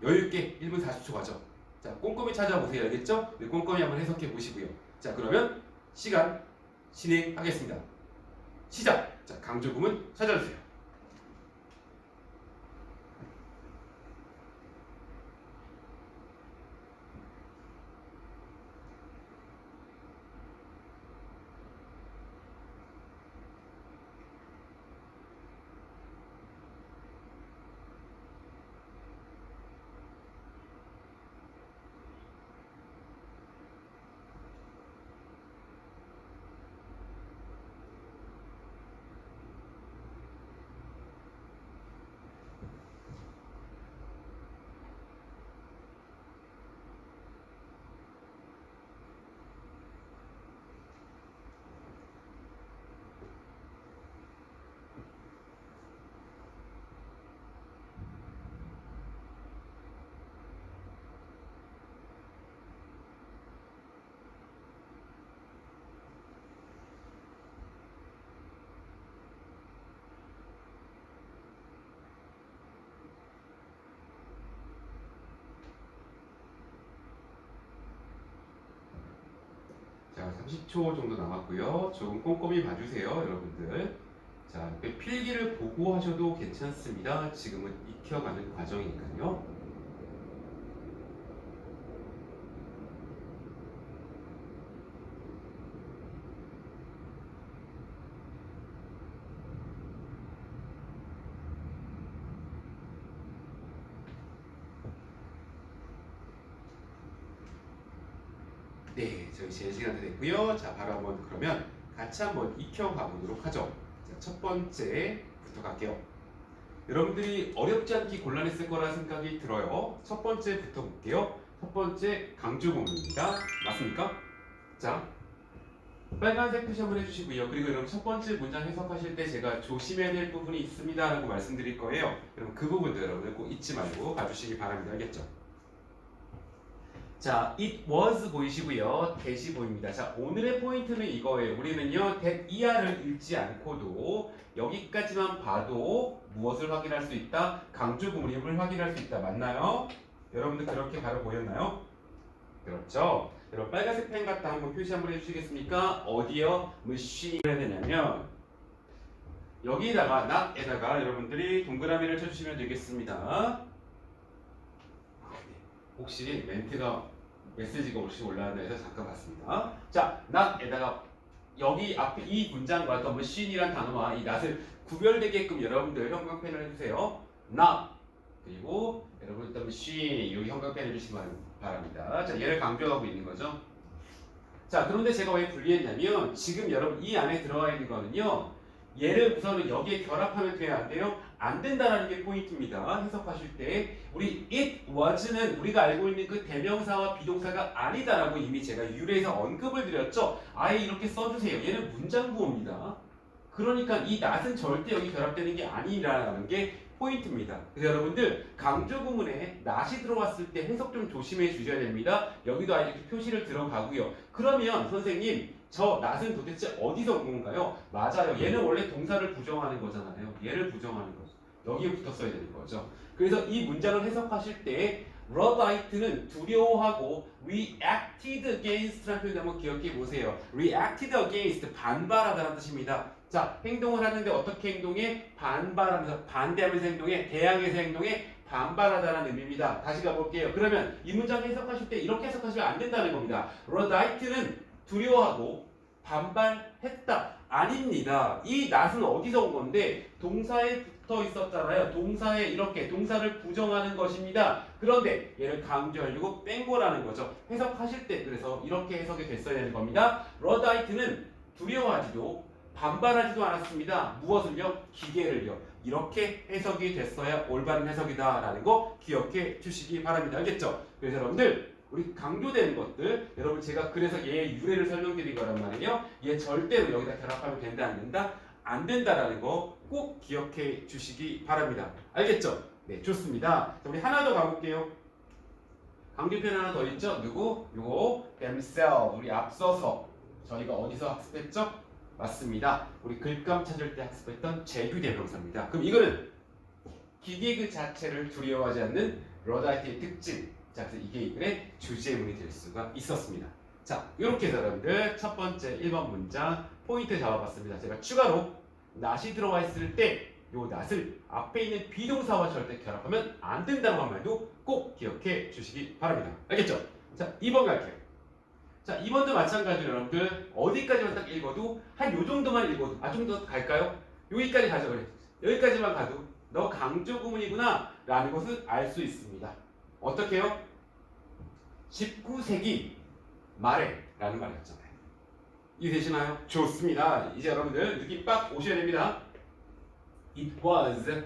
여유있게 1분 40초 가죠. 자, 꼼꼼히 찾아보세요. 알겠죠? 네, 꼼꼼히 한번 해석해 보시고요. 자, 그러면 시간 진행하겠습니다. 시작! 자, 강조구문 찾아주세요. 자, 30초 정도 남았고요. 조금 꼼꼼히 봐주세요, 여러분들. 자, 필기를 보고 하셔도 괜찮습니다. 지금은 익혀가는 과정이니까요. 네, 저희 제 시간 됐고요. 자, 바로 한번 그러면 같이 한번 익혀가 보도록 하죠. 자, 첫 번째부터 갈게요. 여러분들이 어렵지 않게 곤란했을 거라 생각이 들어요. 첫 번째부터 볼게요. 첫 번째 강조구문입니다. 맞습니까? 자, 빨간색 표시 한번 해주시고요. 그리고 여러분 첫 번째 문장 해석하실 때 제가 조심해야 될 부분이 있습니다 라고 말씀드릴 거예요. 여러분 그 부분도 여러분들 꼭 잊지 말고 봐주시기 바랍니다. 알겠죠? 자, it was 보이시고요. that이 보입니다. 자, 오늘의 포인트는 이거예요. 우리는요, that 이하를 읽지 않고도 여기까지만 봐도 무엇을 확인할 수 있다? 강조구문임을 확인할 수 있다. 맞나요? 여러분들 그렇게 바로 보였나요? 그렇죠. 여러분 빨간색 펜 갖다 한번 표시 한번 해주시겠습니까? 어디요? machine 해야 되냐면 여기다가 not에다가 여러분들이 동그라미를 쳐주시면 되겠습니다. 혹시 멘트가 메시지가 혹시 올라왔나 해서 잠깐 봤습니다. 자, not에다가 여기 앞에 이 문장과 또 machine이란 단어와 이 not을 구별되게끔 여러분들 형광펜을 해주세요. not 그리고 여러분 또 machine 여기 형광펜 해주시기 바랍니다. 자, 얘를 강조하고 있는 거죠. 자, 그런데 제가 왜 분리했냐면 지금 여러분 이 안에 들어가 있는 거는요. 얘를 우선은 여기에 결합하면 돼야 안 돼요? 안 된다라는 게 포인트입니다. 해석하실 때 우리 it was는 우리가 알고 있는 그 대명사와 비동사가 아니다라고 이미 제가 유래에서 언급을 드렸죠. 아예 이렇게 써주세요. 얘는 문장 구어입니다. 그러니까 이 not은 절대 여기 결합되는 게 아니라는 게 포인트입니다. 그래서 여러분들 강조 구문에 not이 들어왔을 때 해석 좀 조심해 주셔야 됩니다. 여기도 아예 이렇게 표시를 들어가고요. 그러면 선생님 저 not은 도대체 어디서 온 건가요? 맞아요. 얘는 원래 동사를 부정하는 거잖아요. 얘를 부정하는 거죠. 여기에 붙었어야 되는 거죠. 그래서 이 문장을 해석하실 때 Luddite는 두려워하고 reacted against라는 표현 한번 기억해 보세요. reacted against 반발하다는 뜻입니다. 자, 행동을 하는데 어떻게 행동해? 반발하면서 반대하면서 행동해, 대항해서 행동해, 반발하다는 의미입니다. 다시 가볼게요. 그러면 이 문장 해석하실 때 이렇게 해석하시면 안 된다는 겁니다. Luddite는 두려워하고 반발했다. 아닙니다. 이 not은 어디서 온 건데 동사에 붙어 있었잖아요. 동사에 이렇게 동사를 부정하는 것입니다. 그런데 얘를 강조하려고 뺀 거라는 거죠. 해석하실 때 그래서 이렇게 해석이 됐어야 되는 겁니다. Luddite는 두려워하지도 반발하지도 않았습니다. 무엇을요? 기계를요. 이렇게 해석이 됐어야 올바른 해석이다라는 거 기억해 주시기 바랍니다. 알겠죠? 그래서 여러분들 우리 강조되는 것들 여러분 제가 그래서 얘의 유래를 설명드린 거란 말이에요. 얘 절대로 여기다 결합하면 된다 안 된다? 안 된다라는 거 꼭 기억해 주시기 바랍니다. 알겠죠? 네, 좋습니다. 자, 우리 하나 더 가볼게요. 강조편 하나 더 있죠? 누구? 요거 themselves. 우리 앞서서 저희가 어디서 학습했죠? 맞습니다. 우리 글감 찾을 때 학습했던 제규대명사입니다. 그럼 이거는 기계 그 자체를 두려워하지 않는 러다이트의 특징. 자, 그래서 이게 이 글의 주제문이 될 수가 있었습니다. 자, 이렇게 해서 여러분들 첫 번째 1번 문장 포인트 잡아봤습니다. 제가 추가로 not이 들어와 있을 때 요 not을 앞에 있는 비동사와 절대 결합하면 안 된다고 한 말도 꼭 기억해 주시기 바랍니다. 알겠죠? 자, 2번 갈게요. 자, 2번도 마찬가지로 여러분들 어디까지만 딱 읽어도 한 요 정도만 읽어도 좀 더 갈까요? 여기까지 가죠. 그래. 여기까지만 가도 너 강조 구문이구나 라는 것을 알 수 있습니다. 어떻게 해요? 19세기 말에 라는 말이었잖아요. 이해되시나요? 좋습니다. 이제 여러분들 느낌 빡 오셔야 됩니다. It was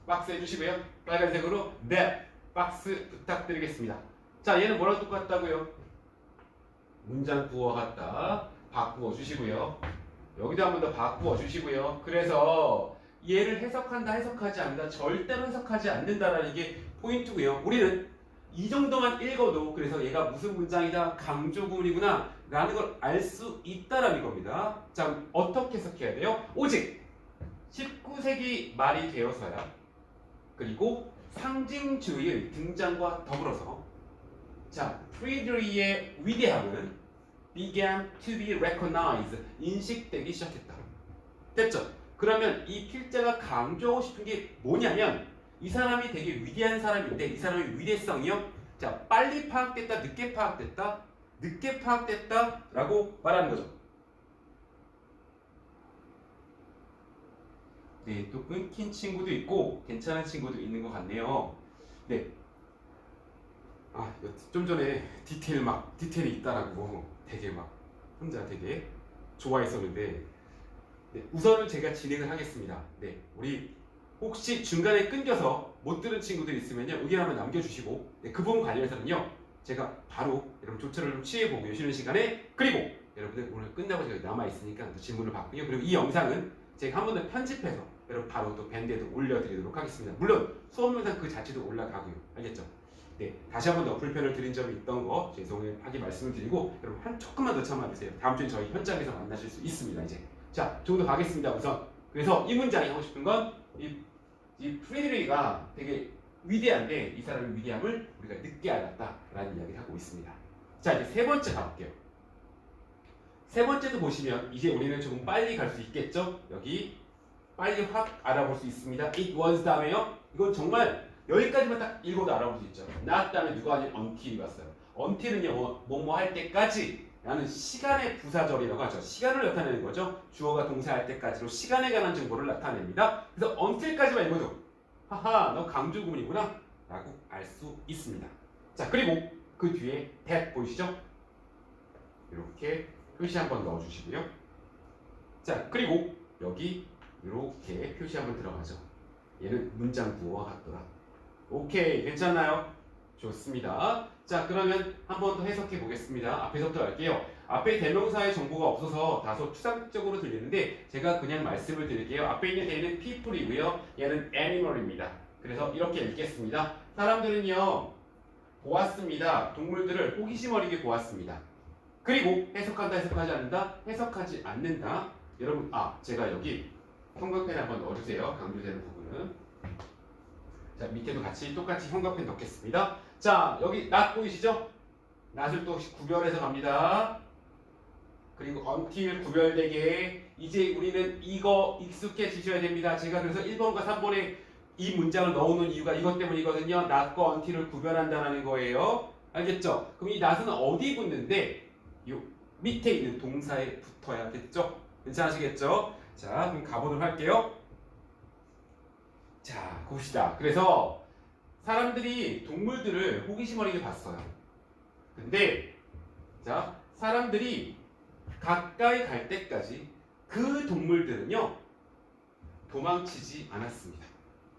박스 해주시고요. 빨간색으로 that 박스 부탁드리겠습니다. 자, 얘는 뭐랑 똑같다고요? 문장 구어 같다. 바꾸어 주시고요. 여기도 한 번 더 바꾸어 주시고요. 그래서 얘를 해석한다, 해석하지 않는다, 절대로 해석하지 않는다라는 게 포인트고요. 우리는 이 정도만 읽어도 그래서 얘가 무슨 문장이다, 강조 구문이구나 라는 걸 알 수 있다라는 겁니다. 자, 어떻게 해석해야 돼요? 오직 19세기 말이 되어서야 그리고 상징주의의 등장과 더불어서 자, 프리드리히의 위대함은 began to be recognized 인식되기 시작했다. 됐죠? 그러면 이 필자가 강조하고 싶은 게 뭐냐면 이 사람이 되게 위대한 사람인데 이 사람의 위대성이요. 자, 빨리 파악됐다, 늦게 파악됐다, 늦게 파악됐다라고 말하는 거죠. 네, 또 끊긴 친구도 있고 괜찮은 친구도 있는 것 같네요. 네. 아, 좀 전에 디테일이 있다라고 되게 막 혼자 되게 좋아했었는데 네, 우선은 제가 진행을 하겠습니다. 네, 우리 혹시 중간에 끊겨서 못 들은 친구들 있으면요 의견 한번 남겨주시고 네, 그 부분 관련해서는요 제가 바로 여러분 조처를 좀 취해보고요 쉬는 시간에 그리고 여러분들 오늘 끝나고 제가 남아있으니까 또 질문을 받고요 그리고 이 영상은 제가 한 번 더 편집해서 여러분 바로 또 밴드에도 올려드리도록 하겠습니다. 물론 수업 영상 그 자체도 올라가고요. 알겠죠? 네, 다시 한 번 더 불편을 드린 점이 있던 거 죄송하게 말씀을 드리고 여러분 조금만 더 참아주세요. 다음 주에 저희 현장에서 만나실 수 있습니다. 이제 자, 조금 더 가겠습니다. 우선 그래서 이 문장이 하고 싶은 건 이 프리드리히가 되게 위대한데 이 사람의 위대함을 우리가 늦게 알았다라는 이야기를 하고 있습니다. 자, 이제 세 번째 가볼게요. 세 번째도 보시면 이제 우리는 조금 빨리 갈 수 있겠죠? 여기 빨리 확 알아볼 수 있습니다. It was 다음에요. 이건 정말 여기까지만 딱 읽어도 알아볼 수 있죠. not 다음에 누가 아닌 until이 왔어요. until은요, 뭐뭐 할 때까지 라는 시간의 부사절이라고 하죠. 시간을 나타내는 거죠. 주어가 동사할 때까지로 시간에 관한 정보를 나타냅니다. 그래서 until까지만 읽어도 하하, 너 강조 구문이구나 라고 알 수 있습니다. 자, 그리고 그 뒤에 that 보이시죠? 이렇게 표시 한번 넣어주시고요. 자, 그리고 여기 이렇게 표시 한번 들어가죠. 얘는 문장 부호와 같더라. 오케이, 괜찮나요? 좋습니다. 자, 그러면 한 번 더 해석해 보겠습니다. 앞에서부터 할게요. 앞에 대명사의 정보가 없어서 다소 추상적으로 들리는데 제가 그냥 말씀을 드릴게요. 앞에 있는 얘는 people이고요. 얘는 animal입니다. 그래서 이렇게 읽겠습니다. 사람들은요, 보았습니다. 동물들을 호기심 어리게 보았습니다. 그리고 해석한다, 해석하지 않는다, 해석하지 않는다. 여러분, 제가 여기 형광펜 한번 넣어주세요. 강조되는 부분은. 자, 밑에도 같이 똑같이 형광펜 넣겠습니다. 자, 여기 not 보이시죠? not을 또 구별해서 갑니다. 그리고 until 구별되게 이제 우리는 이거 익숙해지셔야 됩니다. 제가 그래서 1번과 3번에 이 문장을 넣어놓은 이유가 이것 때문이거든요. not과 until을 구별한다는 거예요. 알겠죠? 그럼 이 not은 어디 붙는데 요 밑에 있는 동사에 붙어야겠죠? 괜찮으시겠죠? 자, 그럼 가보도록 할게요. 자, 봅시다. 그래서 사람들이 동물들을 호기심 어리게 봤어요. 근데 자, 사람들이 가까이 갈 때까지 그 동물들은요, 도망치지 않았습니다.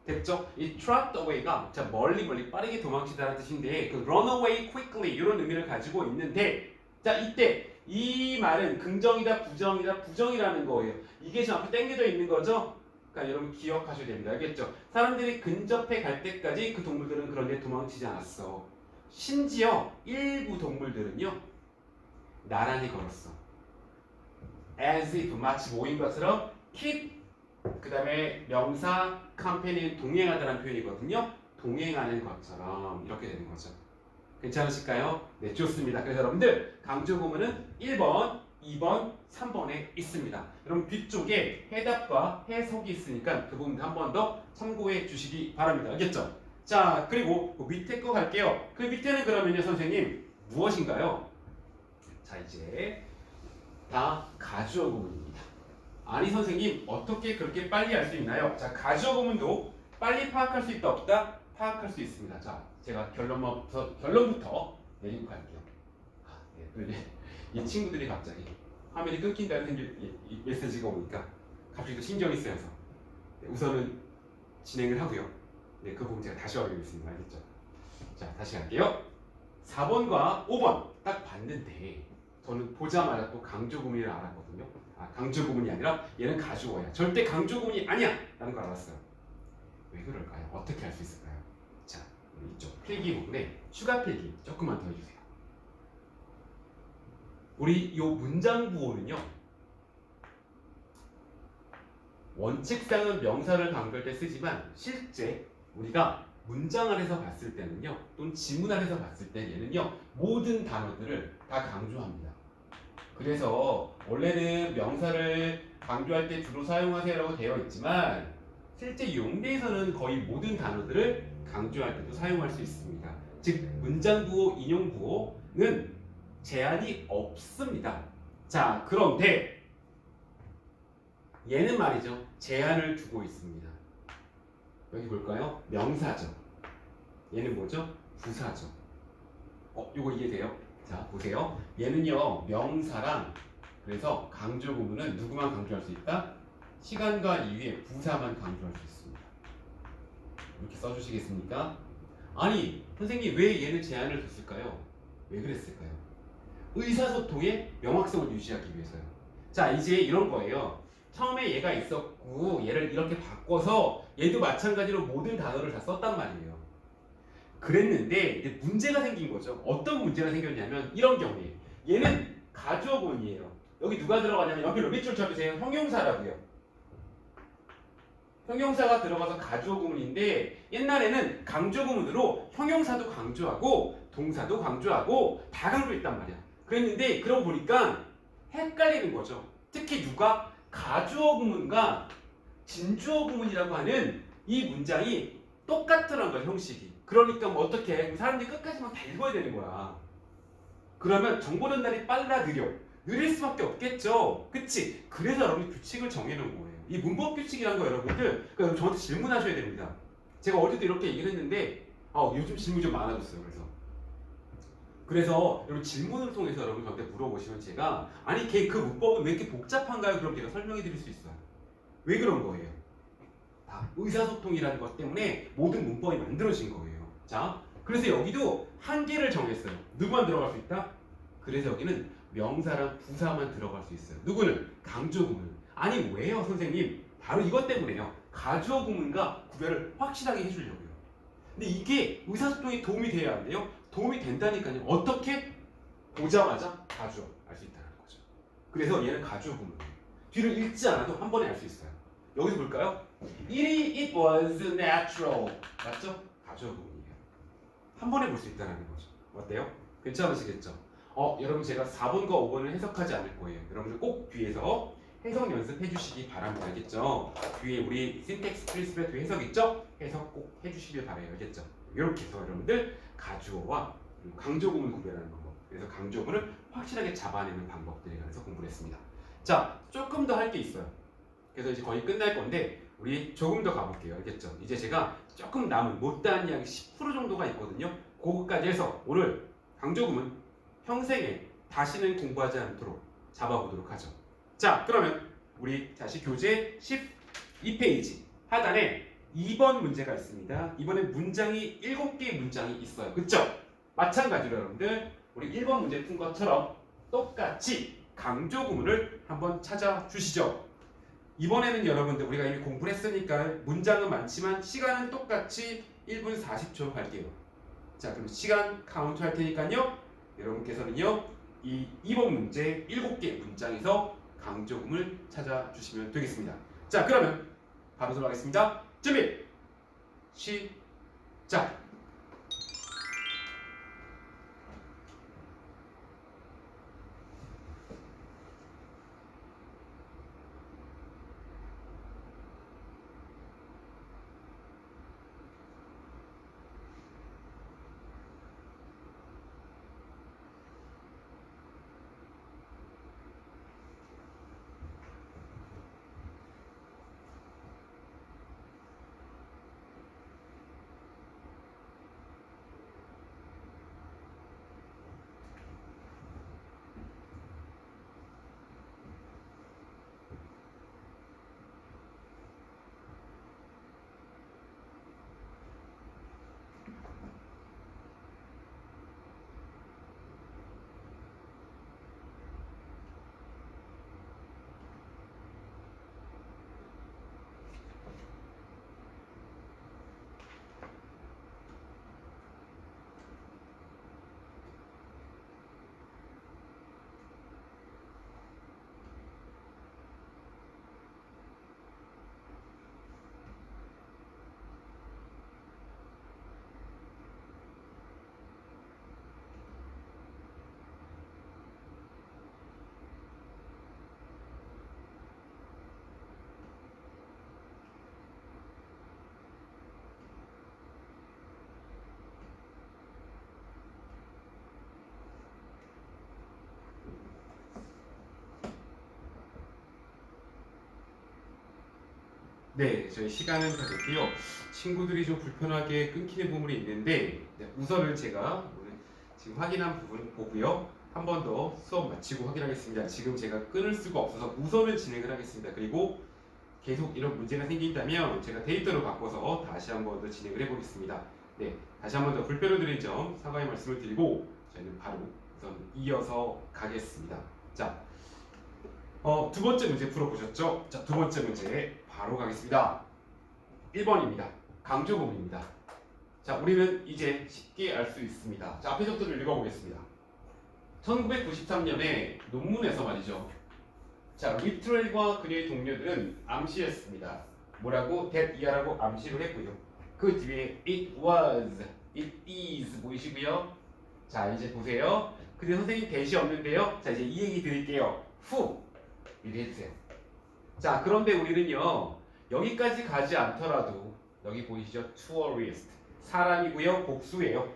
됐죠? 이 trot away가 자, 멀리 빠르게 도망치다라는 뜻인데 그 run away quickly 이런 의미를 가지고 있는데 자, 이때 이 말은 긍정이다 부정이라는 거예요. 이게 지금 앞에 당겨져 있는 거죠? 그러니까 여러분 기억하셔야 됩니다. 알겠죠? 사람들이 근접해 갈 때까지 그 동물들은 그런데 도망치지 않았어. 심지어 일부 동물들은요, 나란히 걸었어. as if 마치 모인 것처럼 keep 그 다음에 명사 컴패니는 동행하다라는 표현이거든요. 동행하는 것처럼 이렇게 되는 거죠. 괜찮으실까요? 네, 좋습니다. 그래서 여러분들 강조 구문은 1번, 2번, 3번에 있습니다. 여러분 뒤쪽에 해답과 해석이 있으니까 그 부분 한 번 더 참고해 주시기 바랍니다. 알겠죠? 자, 그리고 그 밑에 거 갈게요. 그 밑에는 그러면요, 선생님 무엇인가요? 자, 이제 다 가주어 구문입니다. 아니 선생님, 어떻게 그렇게 빨리 알 수 있나요? 자, 가주어 구문도 빨리 파악할 수 있다 없다? 파악할 수 있습니다. 자, 제가 결론부터 내리고 갈게요. 이 친구들이 갑자기 화면이 끊긴다는 이 메시지가 오니까 갑자기 또 신경이 쓰여서 우선은 진행을 하고요. 네, 그 부분 제가 다시 확인하겠습니다. 알겠죠? 자, 다시 갈게요. 4번과 5번 딱 봤는데 저는 보자마자 또 강조 구문을 알았거든요. 강조 구문이 아니라 얘는 가주어야. 절대 강조 구문이 아니야! 라는 걸 알았어요. 왜 그럴까요? 어떻게 알 수 있을까요? 자, 이쪽 필기 부분에 추가 필기 조금만 더 해주세요. 우리 요 문장 부호는요, 원칙상은 명사를 강조할 때 쓰지만 실제 우리가 문장 안에서 봤을 때는요, 또는 지문 안에서 봤을 때 얘는요, 모든 단어들을 다 강조합니다. 그래서 원래는 명사를 강조할 때 주로 사용하세요라고 되어 있지만 실제 용례에서는 거의 모든 단어들을 강조할 때도 사용할 수 있습니다. 즉 문장 부호, 인용 부호는 제한이 없습니다. 자, 그런데 얘는 말이죠, 제한을 두고 있습니다. 여기 볼까요? 명사죠. 얘는 뭐죠? 부사죠. 요거 이해돼요? 자, 보세요. 얘는요, 명사랑 그래서 강조 구문은 누구만 강조할 수 있다? 시간과 이유의 부사만 강조할 수 있습니다. 이렇게 써주시겠습니까? 아니, 선생님 왜 얘는 제한을 뒀을까요? 왜 그랬을까요? 의사소통의 명확성을 유지하기 위해서요. 자, 이제 이런 거예요. 처음에 얘가 있었고 얘를 이렇게 바꿔서 얘도 마찬가지로 모든 단어를 다 썼단 말이에요. 그랬는데 이제 문제가 생긴 거죠. 어떤 문제가 생겼냐면 이런 경우에 얘는 가주어 구문이에요. 여기 누가 들어가냐면 옆에 밑줄 쳐주세요. 형용사라고요. 형용사가 들어가서 가주어 구문인데 옛날에는 강조 구문으로 형용사도 강조하고 동사도 강조하고 다 강조했단 말이야. 그랬는데 그러고 보니까 헷갈리는 거죠. 특히 누가 가주어 구문과 진주어 구문이라고 하는 이 문장이 똑같더란 거야, 형식이. 그러니까 뭐 어떻게 해? 사람들이 끝까지만 다 읽어야 되는 거야. 그러면 정보 전달이 느릴 수밖에 없겠죠. 그치? 그래서 여러분이 규칙을 정해놓은 거예요. 이 문법 규칙이라는 거 여러분들 그러니까 저한테 질문하셔야 됩니다. 제가 어제도 이렇게 얘기를 했는데 요즘 질문이 좀 많아졌어요. 그래서 여러분 질문을 통해서 여러분 저한테 물어보시면 제가 아니 그 문법은 왜 이렇게 복잡한가요? 그럼 제가 설명해 드릴 수 있어요. 왜 그런 거예요? 다 의사소통이라는 것 때문에 모든 문법이 만들어진 거예요. 자, 그래서 여기도 한계를 정했어요. 누구만 들어갈 수 있다? 그래서 여기는 명사랑 부사만 들어갈 수 있어요. 누구는? 강조 구문. 아니 왜요 선생님? 바로 이것 때문에요. 가주어 구문과 구별을 확실하게 해주려고요. 근데 이게 의사소통에 도움이 돼야 한대요. 도움이 된다니까요. 어떻게? 보자마자 가주어 알 수 있다는 거죠. 그래서 얘는 가주어 구문이에요. 뒤를 읽지 않아도 한 번에 알 수 있어요. 여기서 볼까요? It was natural. 맞죠? 가주어 구문이에요. 한 번에 볼 수 있다는 거죠. 어때요? 괜찮으시겠죠? 여러분 제가 4번과 5번을 해석하지 않을 거예요. 여러분들 꼭 뒤에서 해석 연습해 주시기 바랍니다. 알겠죠? 뒤에 우리 신텍스 프린시플 뒤에 해석 있죠? 해석 꼭 해주시길 바라요. 알겠죠? 이렇게 해서 여러분들 가주어와 강조구문 구별하는 방법, 그래서 강조구문을 확실하게 잡아내는 방법들에 관해서 공부를 했습니다. 자, 조금 더 할 게 있어요. 그래서 이제 거의 끝날 건데 우리 조금 더 가볼게요. 알겠죠? 이제 제가 조금 남은 못다한 이야기 10% 정도가 있거든요. 그거까지 해서 오늘 강조구문 평생에 다시는 공부하지 않도록 잡아보도록 하죠. 자, 그러면 우리 다시 교재 12페이지 하단에 2번 문제가 있습니다. 이번에 문장이 7개의 문장이 있어요. 그쵸? 마찬가지로 여러분들 우리 1번 문제 푼 것처럼 똑같이 강조 구문을 한번 찾아주시죠. 이번에는 여러분들 우리가 이미 공부를 했으니까 문장은 많지만 시간은 똑같이 1분 40초로 갈게요. 자, 그럼 시간 카운트 할 테니까요. 여러분께서는요 이 2번 문제 7개 문장에서 강조구문을 찾아주시면 되겠습니다. 자, 그러면 바로 들어가겠습니다. 준비 시작. 네, 저희 시간은 다 됐고요. 친구들이 좀 불편하게 끊기는 부분이 있는데 우선은 제가 오늘 지금 확인한 부분 보고요. 한 번 더 수업 마치고 확인하겠습니다. 지금 제가 끊을 수가 없어서 우선은 진행을 하겠습니다. 그리고 계속 이런 문제가 생긴다면 제가 데이터로 바꿔서 다시 한 번 더 진행을 해보겠습니다. 네, 다시 한 번 더 불편을 드린 점 사과의 말씀을 드리고 저희는 바로 우선 이어서 가겠습니다. 자, 두 번째 문제 풀어보셨죠? 자, 두 번째 문제 바로 가겠습니다. 1번입니다. 강조구문입니다. 자, 우리는 이제 쉽게 알 수 있습니다. 자, 앞에 적들을 읽어보겠습니다. 1993년에 논문에서 말이죠. 자, 리트렐과 그녀의 동료들은 암시했습니다. 뭐라고? that 이하라고 암시를 했고요. 그 뒤에 it was, it is 보이시고요. 자 이제 보세요. 근데 선생님 대시 없는데요. 자 이제 이 얘기 드릴게요. who 미리 해주세요. 자 그런데 우리는요 여기까지 가지 않더라도 여기 보이시죠? tourist 사람이고요 복수예요.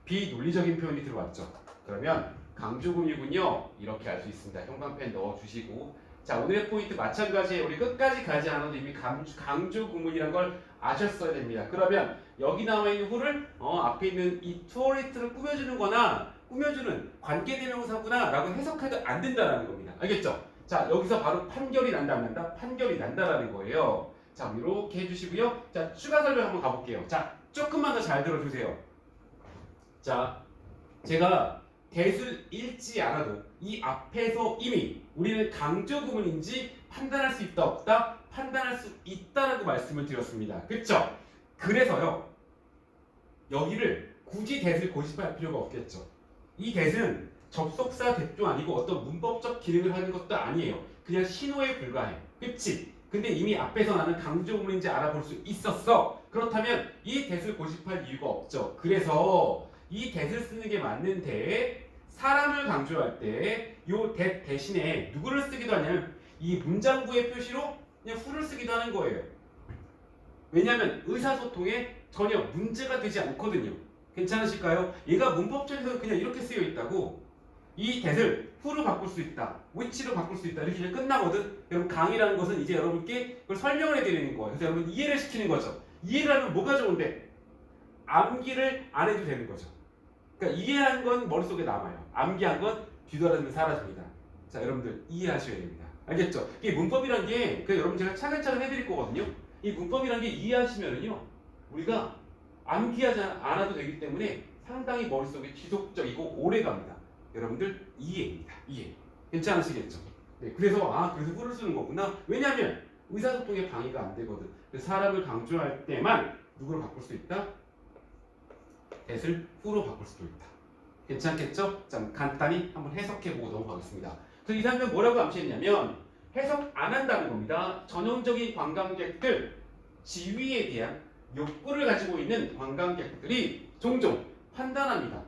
비논리적인 표현이 들어왔죠. 그러면 강조금이군요. 이렇게 알 수 있습니다. 형광펜 넣어주시고 자 오늘의 포인트 마찬가지에 우리 끝까지 가지 않아도 이미 강조구문이라는 걸 아셨어야 됩니다. 그러면 여기 나와 있는 who를 앞에 있는 이 tourist를 꾸며주는 거나 꾸며주는 관계대명사구나 라고 해석해도 안 된다는 겁니다. 알겠죠? 자 여기서 바로 판결이 난다 안 난다? 판결이 난다라는 거예요. 자 이렇게 해주시고요. 자 추가 설명 한번 가볼게요. 자 조금만 더 잘 들어주세요. 자 제가 대수를 읽지 않아도 이 앞에서 이미 우리는 강조구문인지 판단할 수 있다 없다? 판단할 수 있다라고 말씀을 드렸습니다. 그쵸? 그래서요 여기를 굳이 대수를 고집할 필요가 없겠죠. 이 대수는 접속사 대도 아니고 어떤 문법적 기능을 하는 것도 아니에요. 그냥 신호에 불과해. 그치? 근데 이미 앞에서 나는 강조구문인지 알아볼 수 있었어. 그렇다면 이 대수를 고집할 이유가 없죠. 그래서 이 that을 쓰는 게 맞는데 사람을 강조할 때 요 that 대신에 누구를 쓰기도 하냐면 이 문장부의 표시로 그냥 who를 쓰기도 하는 거예요. 왜냐하면 의사소통에 전혀 문제가 되지 않거든요. 괜찮으실까요? 얘가 문법적에서 그냥 이렇게 쓰여 있다고 이 that을 who로 바꿀 수 있다, which로 바꿀 수 있다 이렇게 그냥 끝나거든. 여러분 강의라는 것은 이제 여러분께 그걸 설명을 해드리는 거예요. 그래서 여러분 이해를 시키는 거죠. 이해를 하면 뭐가 좋은데 암기를 안 해도 되는 거죠. 그러니까 이해한 건 머릿속에 남아요. 암기한 건 뒤돌아서면 사라집니다. 자, 여러분들 이해하셔야 됩니다. 알겠죠? 이게 문법이란 게 여러분 제가 차근차근 해드릴 거거든요. 이 문법이란 게 이해하시면은요, 우리가 암기하지 않아도 되기 때문에 상당히 머릿속에 지속적이고 오래 갑니다. 여러분들 이해입니다. 이해. 괜찮으시겠죠? 네, 그래서 그래서 who를 쓰는 거구나. 왜냐하면 의사소통에 방해가 안 되거든. 그래서 사람을 강조할 때만 누구를 바꿀 수 있다? that을 who로 바꿀 수도 있다. 괜찮겠죠? 자, 간단히 한번 해석해보고 넘어가겠습니다. 그래서 이 장면 뭐라고 암시했냐면 해석 안 한다는 겁니다. 전형적인 관광객들, 지위에 대한 욕구를 가지고 있는 관광객들이 종종 판단합니다.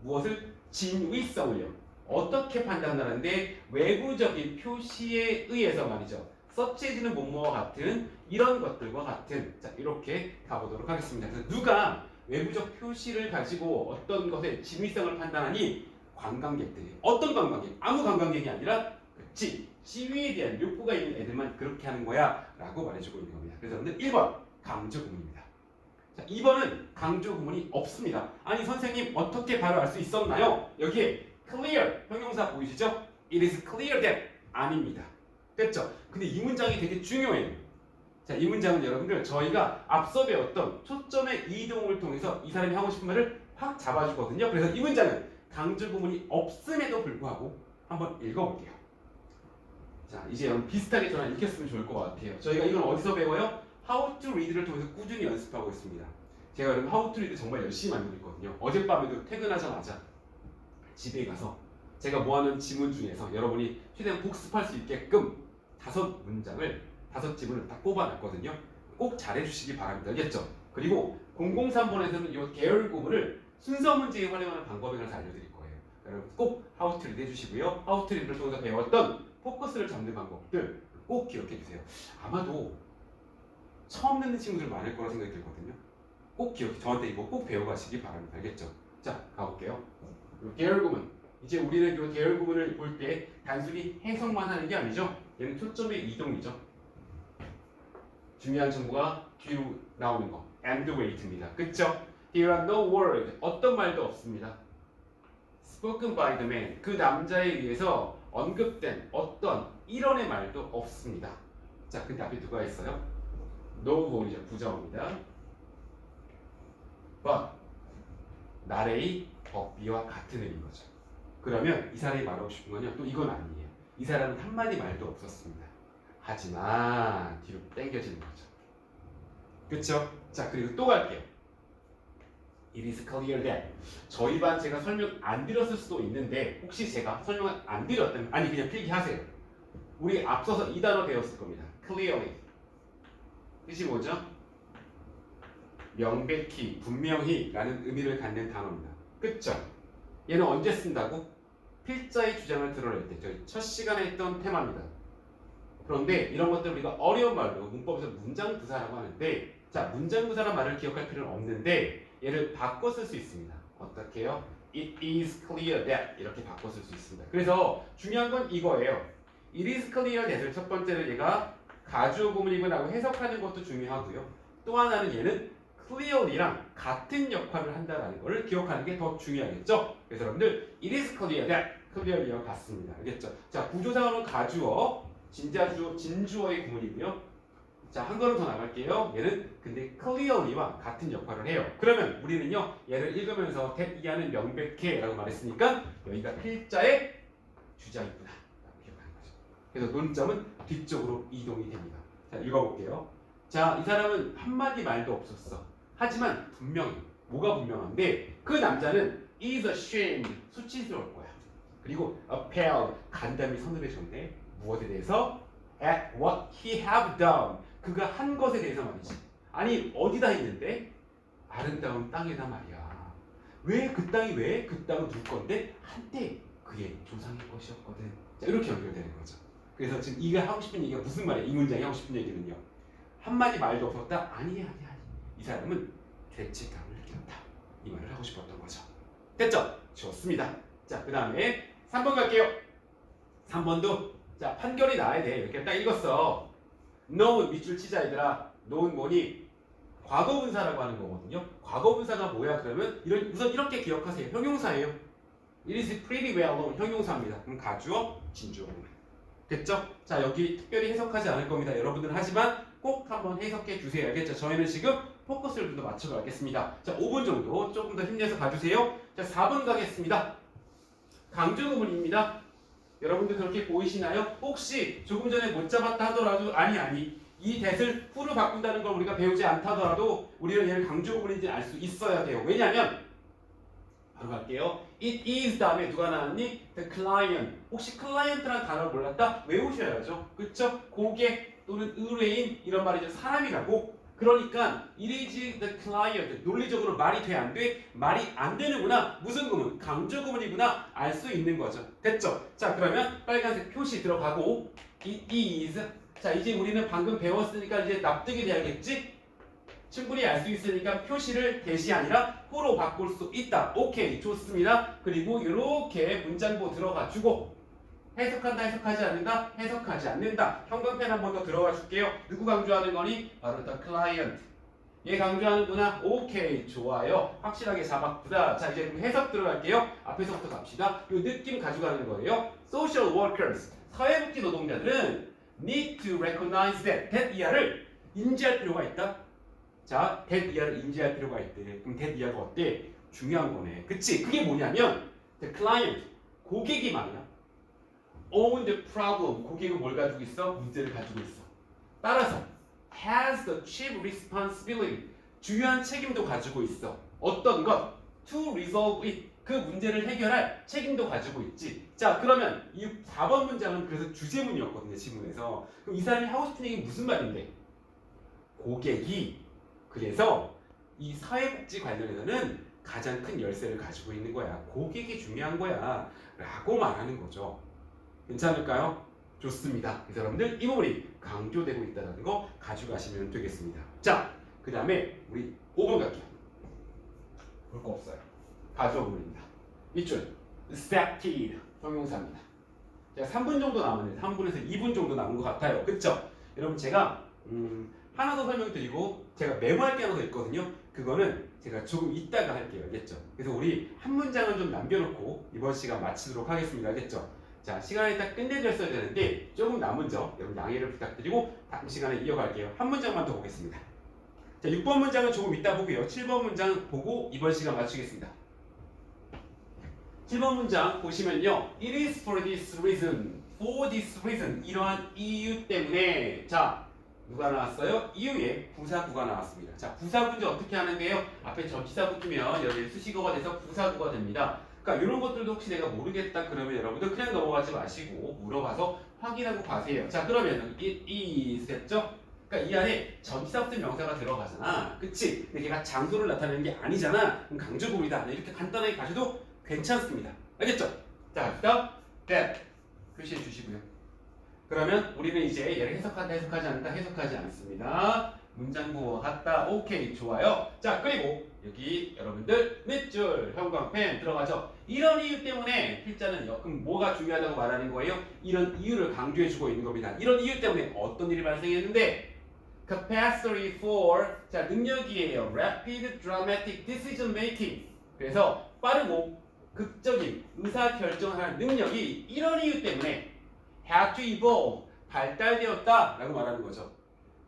무엇을? 진위성을요. 어떻게 판단하는데 외부적인 표시에 의해서 말이죠. 서치해지는 뭐뭐와 같은 이런 것들과 같은 자 이렇게 가보도록 하겠습니다. 그래서 누가 외부적 표시를 가지고 어떤 것의 진위성을 판단하니 관광객들이 어떤 관광객? 아무 관광객이 아니라 지위에 대한 욕구가 있는 애들만 그렇게 하는 거야 라고 말해주고 있는 겁니다. 그래서 여러분들 1번 강조구문입니다. 자 2번은 강조구문이 없습니다. 아니 선생님 어떻게 바로 알 수 있었나요? 여기에 clear 형용사 보이시죠? It is clear that 아닙니다. 됐죠? 근데 이 문장이 되게 중요해요. 자, 이 문장은 여러분들 저희가 앞서 배웠던 초점의 이동을 통해서 이 사람이 하고 싶은 말을 확 잡아주거든요. 그래서 이 문장은 강조구문이 없음에도 불구하고 한번 읽어볼게요. 자, 이제 여러분 비슷하게 저랑 읽혔으면 좋을 것 같아요. 저희가 이건 어디서 배워요? How to read를 통해서 꾸준히 연습하고 있습니다. 제가 여러분 How to read 정말 열심히 만들고 있거든요. 어젯밤에도 퇴근하자마자 집에 가서 제가 모아놓은 지문 중에서 여러분이 최대한 복습할 수 있게끔 5집문을 다 뽑아놨거든요. 꼭 잘해주시기 바랍니다. 알겠죠? 그리고 003번에서는 이 계열 구문을 순서 문제에 활용하는 방법에 대해서 알려드릴 거예요. 여러분 꼭 How to read 해주시고요. How to read를 통해서 배웠던 포커스를 잡는 방법들 꼭 기억해 주세요. 아마도 처음 듣는 친구들 많을 거라 생각이 들거든요. 꼭 저한테 이거 꼭 배워가시기 바랍니다. 알겠죠? 자, 가볼게요. 계열 구문. 이제 우리는 이 계열 구문을 볼 때 단순히 해석만 하는 게 아니죠. 얘는 초점의 이동이죠. 중요한 정보가 뒤로 나오는 거. and wait입니다. 그쵸? There are no words. 어떤 말도 없습니다. Spoken by the man. 그 남자에 의해서 언급된 어떤 일원의 말도 없습니다. 자, 근데 앞에 누가 있어요? No 보이죠? 부정입니다. But 나래의 법비와 같은 의미인 거죠. 그러면 이 사람이 말하고 싶은 건요. 또 이건 아니에요. 이 사람은 한마디 말도 없었습니다. 하지만 뒤로 당겨지는 거죠. 그쵸? 자, 그리고 또 갈게요. It is clear that 저희 반 제가 설명 안 드렸을 수도 있는데 혹시 제가 설명을 안 드렸다면 아니 그냥 필기하세요. 우리 앞서서 이 단어 배웠을 겁니다. clearly 뜻이 뭐죠? 명백히, 분명히 라는 의미를 갖는 단어입니다. 그쵸? 얘는 언제 쓴다고? 필자의 주장을 드러낼 때 저희 첫 시간에 했던 테마입니다. 그런데 이런 것들 우리가 어려운 말로 문법에서 문장부사라고 하는데 자 문장부사란 말을 기억할 필요는 없는데 얘를 바꿔 쓸 수 있습니다. 어떻게 해요? It is clear that 이렇게 바꿔 쓸 수 있습니다. 그래서 중요한 건 이거예요. It is clear that을 첫 번째로 얘가 가주어 구문이구나라고 해석하는 것도 중요하고요. 또 하나는 얘는 clearly랑 같은 역할을 한다는 것을 기억하는 게 더 중요하겠죠. 그래서 여러분들 it is clear that clearly와 같습니다. 알겠죠? 자 구조상으로는 가주어 진주어의 구문이고요. 자, 한 걸음 더 나갈게요. 얘는 근데 clearly와 같은 역할을 해요. 그러면 우리는요, 얘를 읽으면서 that 이하는 명백해 라고 말했으니까 여기가 필자의 주장이구나 라고 기억하는 거죠. 그래서 논점은 뒤쪽으로 이동이 됩니다. 자, 읽어볼게요. 자, 이 사람은 한마디 말도 없었어. 하지만 분명히, 뭐가 분명한데 그 남자는 is ashamed, 수치스러울 거야. 그리고 appalled, 간담이 서늘해졌네. 무엇에 대해서? At what he have done. 그가 한 것에 대해서 말이지. 아니 어디다 했는데? 아름다운 땅에다 말이야. 왜 그 땅이 왜? 그 땅은 누구 건데? 한때 그의 조상의 것이었거든. 자 이렇게 연결되는 거죠. 그래서 지금 이가 하고 싶은 얘기가 무슨 말이야? 이 문장이 하고 싶은 얘기는요. 한마디 말도 없었다? 아니. 이 사람은 죄책감을 느꼈다. 이 말을 하고 싶었던 거죠. 됐죠? 좋습니다. 자 그 다음에 3번 갈게요. 3번도 자 판결이 나야 돼. 이렇게 딱 읽었어. known 밑줄 치자 얘들아. known 뭐니? 과거분사라고 하는 거거든요. 과거분사가 뭐야 그러면 우선 이렇게 기억하세요. 형용사예요. It is pretty well known 형용사입니다. 그럼 가주어, 진주어. 됐죠? 자 여기 특별히 해석하지 않을 겁니다. 여러분들은 하지만 꼭 한번 해석해 주세요. 알겠죠? 저희는 지금 포커스를 좀 더 맞춰가겠습니다. 자 5분 정도 조금 더 힘내서 가주세요. 자 4번 가겠습니다. 강조구문입니다. 여러분들 그렇게 보이시나요? 혹시 조금 전에 못 잡았다 하더라도 아니 이 that을 who로 바꾼다는 걸 우리가 배우지 않다더라도 우리는 얘를 강조구문인지 알 수 있어야 돼요. 왜냐하면 바로 갈게요. It is 다음에 누가 나왔니? The client. 혹시 client라는 단어를 몰랐다? 외우셔야죠. 그쵸? 고객 또는 의뢰인 이런 말이죠. 사람이라고. 그러니까 it is the client. 논리적으로 말이 돼 안 돼? 말이 안 되는구나. 무슨 구문? 강조 구문이구나. 알 수 있는 거죠. 됐죠? 자 그러면 빨간색 표시 들어가고 it is. 자 이제 우리는 방금 배웠으니까 이제 납득이 돼야겠지? 충분히 알 수 있으니까 표시를 대시 아니라 who로 바꿀 수 있다. 오케이 좋습니다. 그리고 이렇게 문장보 들어가 주고 해석한다 해석하지 않는다 해석하지 않는다. 형광펜 한 번 더 들어가 줄게요. 누구 강조하는 거니? 바로 the client. 얘 강조하는구나. 오케이 좋아요. 확실하게 잡았구나. 자 이제 해석 들어갈게요. 앞에서부터 갑시다. 이 느낌 가져가는 거예요. Social workers 사회복지 노동자들은 need to recognize that 이하를 인지할 필요가 있다. 자 that 이하를 인지할 필요가 있대. 그럼 that 이하가 어때? 중요한 거네. 그치? 그게 뭐냐면 the client 고객이 말이야. own the problem. 고객은 뭘 가지고 있어? 문제를 가지고 있어. 따라서 has the chief responsibility. 중요한 책임도 가지고 있어. 어떤 것? to resolve it. 그 문제를 해결할 책임도 가지고 있지. 자 그러면 이 4번 문장은 그래서 주제문이었거든요. 지문에서. 그럼 이 사람이 하고 싶은 얘기 무슨 말인데? 고객이 그래서 이 사회복지 관련해서는 가장 큰 열쇠를 가지고 있는 거야. 고객이 중요한 거야. 라고 말하는 거죠. 괜찮을까요? 좋습니다. 그래서 여러분들 이 부분이 강조되고 있다는 거 가져가시면 되겠습니다. 자, 그 다음에 우리 5번 갈게요. 볼 거 없어요. 가주어 부분입니다. 밑줄 expected 형용사입니다. 자, 3분 정도 남았는데 3분에서 2분 정도 남은 것 같아요. 그쵸? 여러분 제가 하나 더 설명드리고 제가 메모할 게 하나 더 있거든요. 그거는 제가 조금 이따가 할게요. 알겠죠? 그래서 우리 한 문장은 좀 남겨놓고 이번 시간 마치도록 하겠습니다. 알겠죠? 자 시간이 딱 끝내줬어야 되는데 조금 남은 점 여러분 양해를 부탁드리고 다음 시간에 이어갈게요. 한 문장만 더 보겠습니다. 자 6번 문장은 조금 이따 보고요. 7번 문장 보고 이번 시간 마치겠습니다. 7번 문장 보시면요. It is for this reason. For this reason. 이러한 이유 때문에. 자 누가 나왔어요? 이유에 부사구가 나왔습니다. 자 부사구 이제 어떻게 하는데요? 앞에 전치사 붙으면 여기 수식어가 돼서 부사구가 됩니다. 그러니까 이런 것들도 혹시 내가 모르겠다 그러면 여러분들 그냥 넘어가지 마시고 물어봐서 확인하고 가세요. 자 그러면 it is 됐죠? 그러니까 이 안에 전치사 없는 명사가 들어가잖아. 그치? 근데 걔가 장소를 나타내는 게 아니잖아. 그럼 강조 구문이다. 이렇게 간단하게 가셔도 괜찮습니다. 알겠죠? 자, 갑시다. that 표시해 주시고요. 그러면 우리는 이제 얘를 해석한다, 해석하지 않는다, 해석하지 않습니다. 문장구와 같다. 오케이, 좋아요. 자, 그리고 여기 여러분들 밑줄 형광펜 들어가죠. 이런 이유 때문에 필자는 그럼 뭐가 중요하다고 말하는 거예요? 이런 이유를 강조해주고 있는 겁니다. 이런 이유 때문에 어떤 일이 발생했는데 capacity for 자 능력이에요. rapid dramatic decision making. 그래서 빠르고 극적인 의사 결정하는 능력이 이런 이유 때문에 had to evolve 발달되었다라고 말하는 거죠.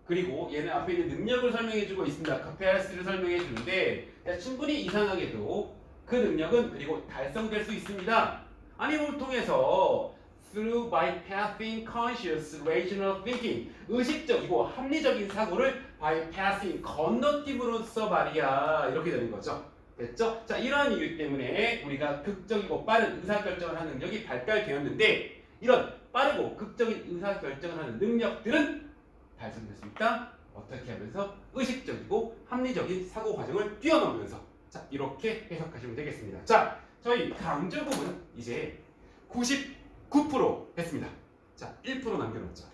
그리고 얘는 앞에 있는 능력을 설명해주고 있습니다. capacity를 설명해주는데 충분히 이상하게도 그 능력은 그리고 달성될 수 있습니다. 아님을 통해서 through bypassing conscious rational thinking 의식적이고 합리적인 사고를 bypassing 건너뛰므로써 말이야 이렇게 되는 거죠. 됐죠? 자 이러한 이유 때문에 우리가 극적이고 빠른 의사결정을 하는 능력이 발달되었는데 이런 빠르고 극적인 의사결정을 하는 능력들은 달성될 수 있다. 어떻게 하면서 의식적이고 합리적인 사고 과정을 뛰어넘으면서 자 이렇게 해석하시면 되겠습니다. 자 저희 강조 부분은 이제 99% 했습니다. 자 1% 남겨놓자.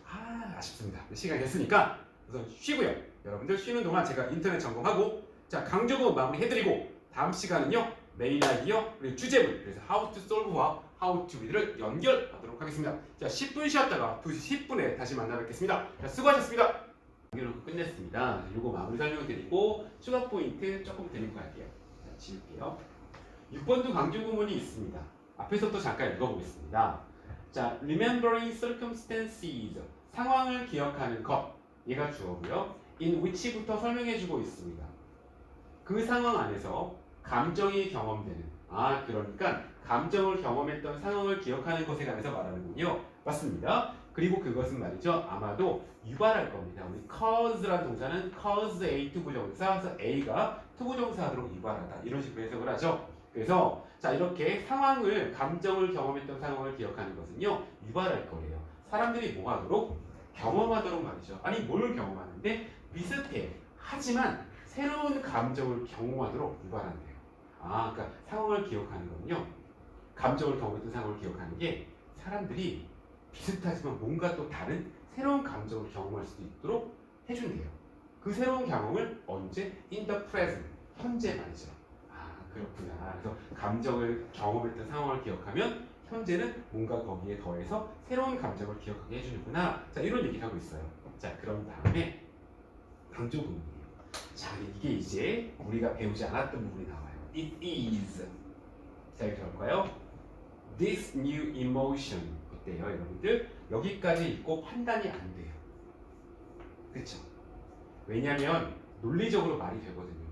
아쉽습니다. 시간이 됐으니까 우선 쉬고요. 여러분들 쉬는 동안 제가 인터넷 점검하고 자 강조 부분 마무리해드리고 다음 시간은요 메인 아이디어 그리고 주제문 그래서 how to solve와 how to read를 연결하도록 하겠습니다. 자 10분 쉬었다가 2시 10분에 다시 만나 뵙겠습니다. 자 수고하셨습니다. 이렇게 끝냈습니다. 이거 마무리 설명드리고 추가 포인트 조금 드리고 갈게요. 자 지울게요. 6번도 강조 구문이 있습니다. 앞에서부터 잠깐 읽어보겠습니다. 자 remembering circumstances 상황을 기억하는 것 얘가 주어고요. in which부터 설명해주고 있습니다. 그 상황 안에서 감정이 경험되는 그러니까 감정을 경험했던 상황을 기억하는 것에 관해서 말하는군요. 맞습니다. 그리고 그것은 말이죠. 아마도 유발할 겁니다. 우리 cause라는 동사는 cause A 투부정사, 그래서 A가 투부정사하도록 유발하다 이런 식으로 해석을 하죠. 그래서 자 이렇게 상황을 감정을 경험했던 상황을 기억하는 것은요 유발할 거예요. 사람들이 뭐 하도록 경험하도록 말이죠. 아니 뭘 경험하는데 비슷해. 하지만 새로운 감정을 경험하도록 유발한대요. 그러니까 상황을 기억하는 거는요. 감정을 경험했던 상황을 기억하는 게 사람들이 비슷하지만 뭔가 또 다른 새로운 감정을 경험할 수도 있도록 해준대요. 그 새로운 경험을 언제? In the present. 현재 말이죠. 그렇구나. 그래서 감정을 경험했던 상황을 기억하면 현재는 뭔가 거기에 더해서 새로운 감정을 기억하게 해주는구나. 자 이런 얘기를 하고 있어요. 자 그런 다음에 강조 부분이에요. 자 이게 이제 우리가 배우지 않았던 부분이 나와요. It is. 자 이렇게 할까요? This new emotion. 어때요 여러분들? 여기까지 읽고 판단이 안 돼요. 그쵸? 왜냐면 논리적으로 말이 되거든요.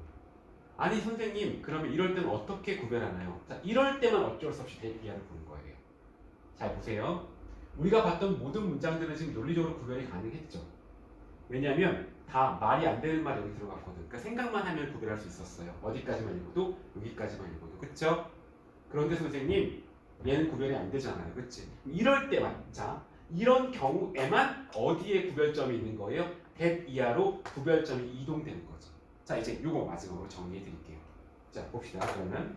아니 선생님 그러면 이럴 때는 어떻게 구별하나요? 자 이럴 때만 어쩔 수 없이 대피하를 보는 거예요. 잘 보세요. 우리가 봤던 모든 문장들은 지금 논리적으로 구별이 가능했죠. 왜냐하면 다 말이 안 되는 말이 여기 들어갔거든. 그러니까 생각만 하면 구별할 수 있었어요. 어디까지만 읽어도 여기까지만 읽어도 그쵸? 그런데 선생님 얘는 구별이 안 되잖아요. 그치? 이럴 때만 자 이런 경우에만 어디에 구별점이 있는 거예요? that 이하로 구별점이 이동되는 거죠. 자 이제 요거 마지막으로 정리해 드릴게요. 자 봅시다. 그러면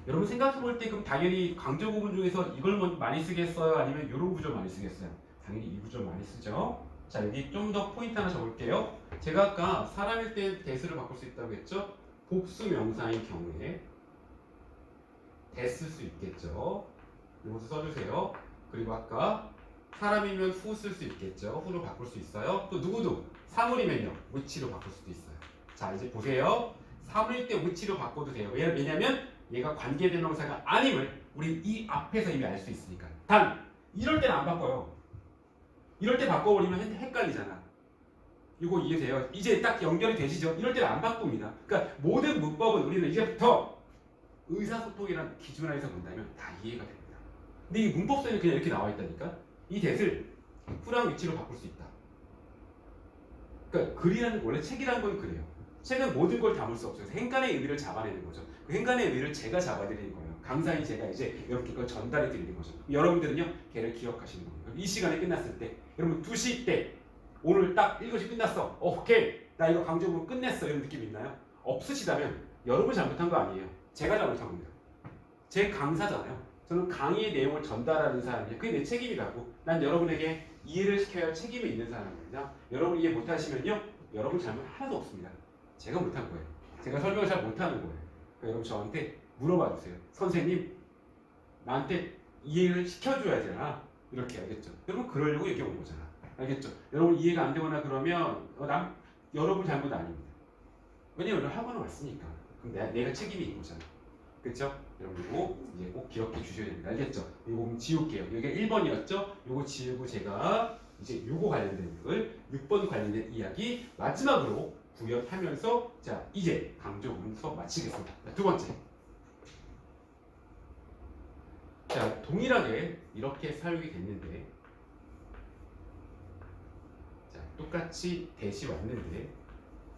여러분 생각해 볼 때 그럼 당연히 강조 구문 중에서 이걸 많이 쓰겠어요? 아니면 요런 구조 많이 쓰겠어요? 당연히 이 구조 많이 쓰죠. 자 여기 좀 더 포인트 하나 적을게요. 제가 아까 사람일 때 대수를 바꿀 수 있다고 했죠? 복수 명사인 경우에 대쓸 수 있겠죠. 이것도 써주세요. 그리고 아까 사람이면 후 쓸 수 있겠죠. 후로 바꿀 수 있어요. 또 누구도 사물이면요 which로 바꿀 수도 있어요. 자 이제 보세요. 사물일 때 which로 바꿔도 돼요. 왜냐면 얘가 관계대명사가 아님을 우리 이 앞에서 이미 알 수 있으니까. 단 이럴 때는 안 바꿔요. 이럴 때 바꿔버리면 헷갈리잖아. 이거 이해돼요? 이제 딱 연결이 되시죠? 이럴 때는 안 바꿉니다. 그러니까 모든 문법은 우리는 이제부터 의사소통이라는 기준 안에서 본다면 다 이해가 됩니다. 근데 이 문법서에는 그냥 이렇게 나와 있다니까? 이 대를 후랑 위치로 바꿀 수 있다. 그러니까 글이라는 원래 책이라는 건 그래요. 책은 모든 걸 담을 수 없어요. 행간의 의미를 잡아내는 거죠. 그 행간의 의미를 제가 잡아드리는 거예요. 강사인 제가 이제 이렇게 그걸 전달해 드리는 거죠. 여러분들은요, 걔를 기억하시는 거예요. 이 시간이 끝났을 때, 여러분 2시 때 오늘 딱 1교시 끝났어. 오케이. 나 이거 강조문 끝냈어. 이런 느낌 있나요? 없으시다면 여러분이 잘못한 거 아니에요. 제가 잘못한 겁니다. 제 강사잖아요. 저는 강의의 내용을 전달하는 사람이에요. 그게 내 책임이라고. 난 여러분에게 이해를 시켜야 할 책임이 있는 사람입니다. 여러분 이해 못하시면요. 여러분 잘못 하나도 없습니다. 제가 못한 거예요. 제가 설명을 잘 못하는 거예요. 그러니까 여러분 저한테 물어봐 주세요. 선생님, 나한테 이해를 시켜줘야잖아. 이렇게 알겠죠? 여러분 그러려고 여기 온 거잖아. 알겠죠? 여러분 이해가 안 되거나 그러면 여러분 잘못 아닙니다. 왜냐면 학원을 왔으니까. 그럼 내가 책임이 있는 거잖아. 그렇죠? 여러분 이거 이제 꼭 기억해 주셔야 됩니다. 알겠죠? 이거 지울게요. 여기가 1번이었죠? 이거 지우고 제가 이제 요거 관련된 걸 6번 관련된 이야기 마지막으로 구현하면서 자 이제 강조 문서 마치겠습니다. 자, 두 번째. 자 동일하게 이렇게 사용이 됐는데 자 똑같이 대시 왔는데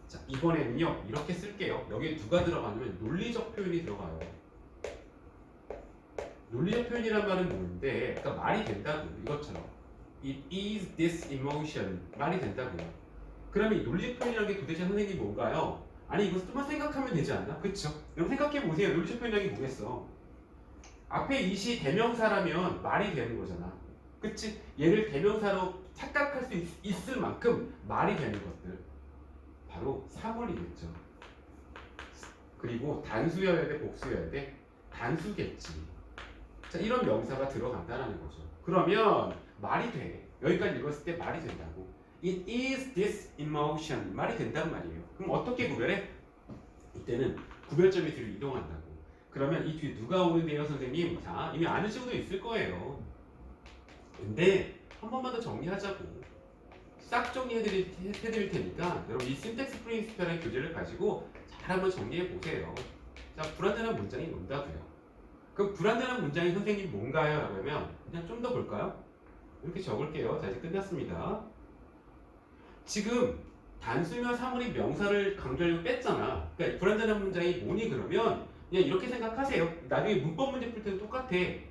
자 이번에는요 이렇게 쓸게요. 여기에 누가 들어가냐면 논리적 표현이 들어가요. 논리적 표현이란 말은 뭔데? 그러니까 말이 된다고요. 이것처럼 It is this emotion 말이 된다고요. 그러면 이 논리적 표현이라는 게 도대체 선생님이 뭔가요? 아니 이거 좀만 생각하면 되지 않나? 그쵸? 여러분 생각해 보세요. 논리적 표현이라는 게 뭐겠어? 앞에 이시 대명사라면 말이 되는 거잖아. 그치? 얘를 대명사로 착각할 수 있을 만큼 말이 되는 것들 바로 사물이겠죠. 그리고 단수여야 돼? 복수여야 돼? 단수겠지. 자, 이런 명사가 들어간다는 거죠. 그러면 말이 돼. 여기까지 읽었을 때 말이 된다고. It is this emotion. 말이 된단 말이에요. 그럼 어떻게 구별해? 이때는 구별점이 뒤로 이동한다고. 그러면 이 뒤에 누가 오는데요, 선생님? 자, 이미 아는 친구도 있을 거예요. 근데 한 번만 더 정리하자고. 싹 정리해드릴 테니까 여러분 이 신텍스 프린시플의 교재를 가지고 잘 한번 정리해 보세요. 자, 불완전한 문장이 뭔다고요? 그 불완전한 문장이 선생님 뭔가요? 라고 하면 그냥 좀 더 볼까요? 이렇게 적을게요. 자 이제 끝났습니다. 지금 단수면 사물이 명사를 강조하려고 뺐잖아. 그러니까 불완전한 문장이 뭐니 그러면 그냥 이렇게 생각하세요. 나중에 문법 문제 풀 때도 똑같아.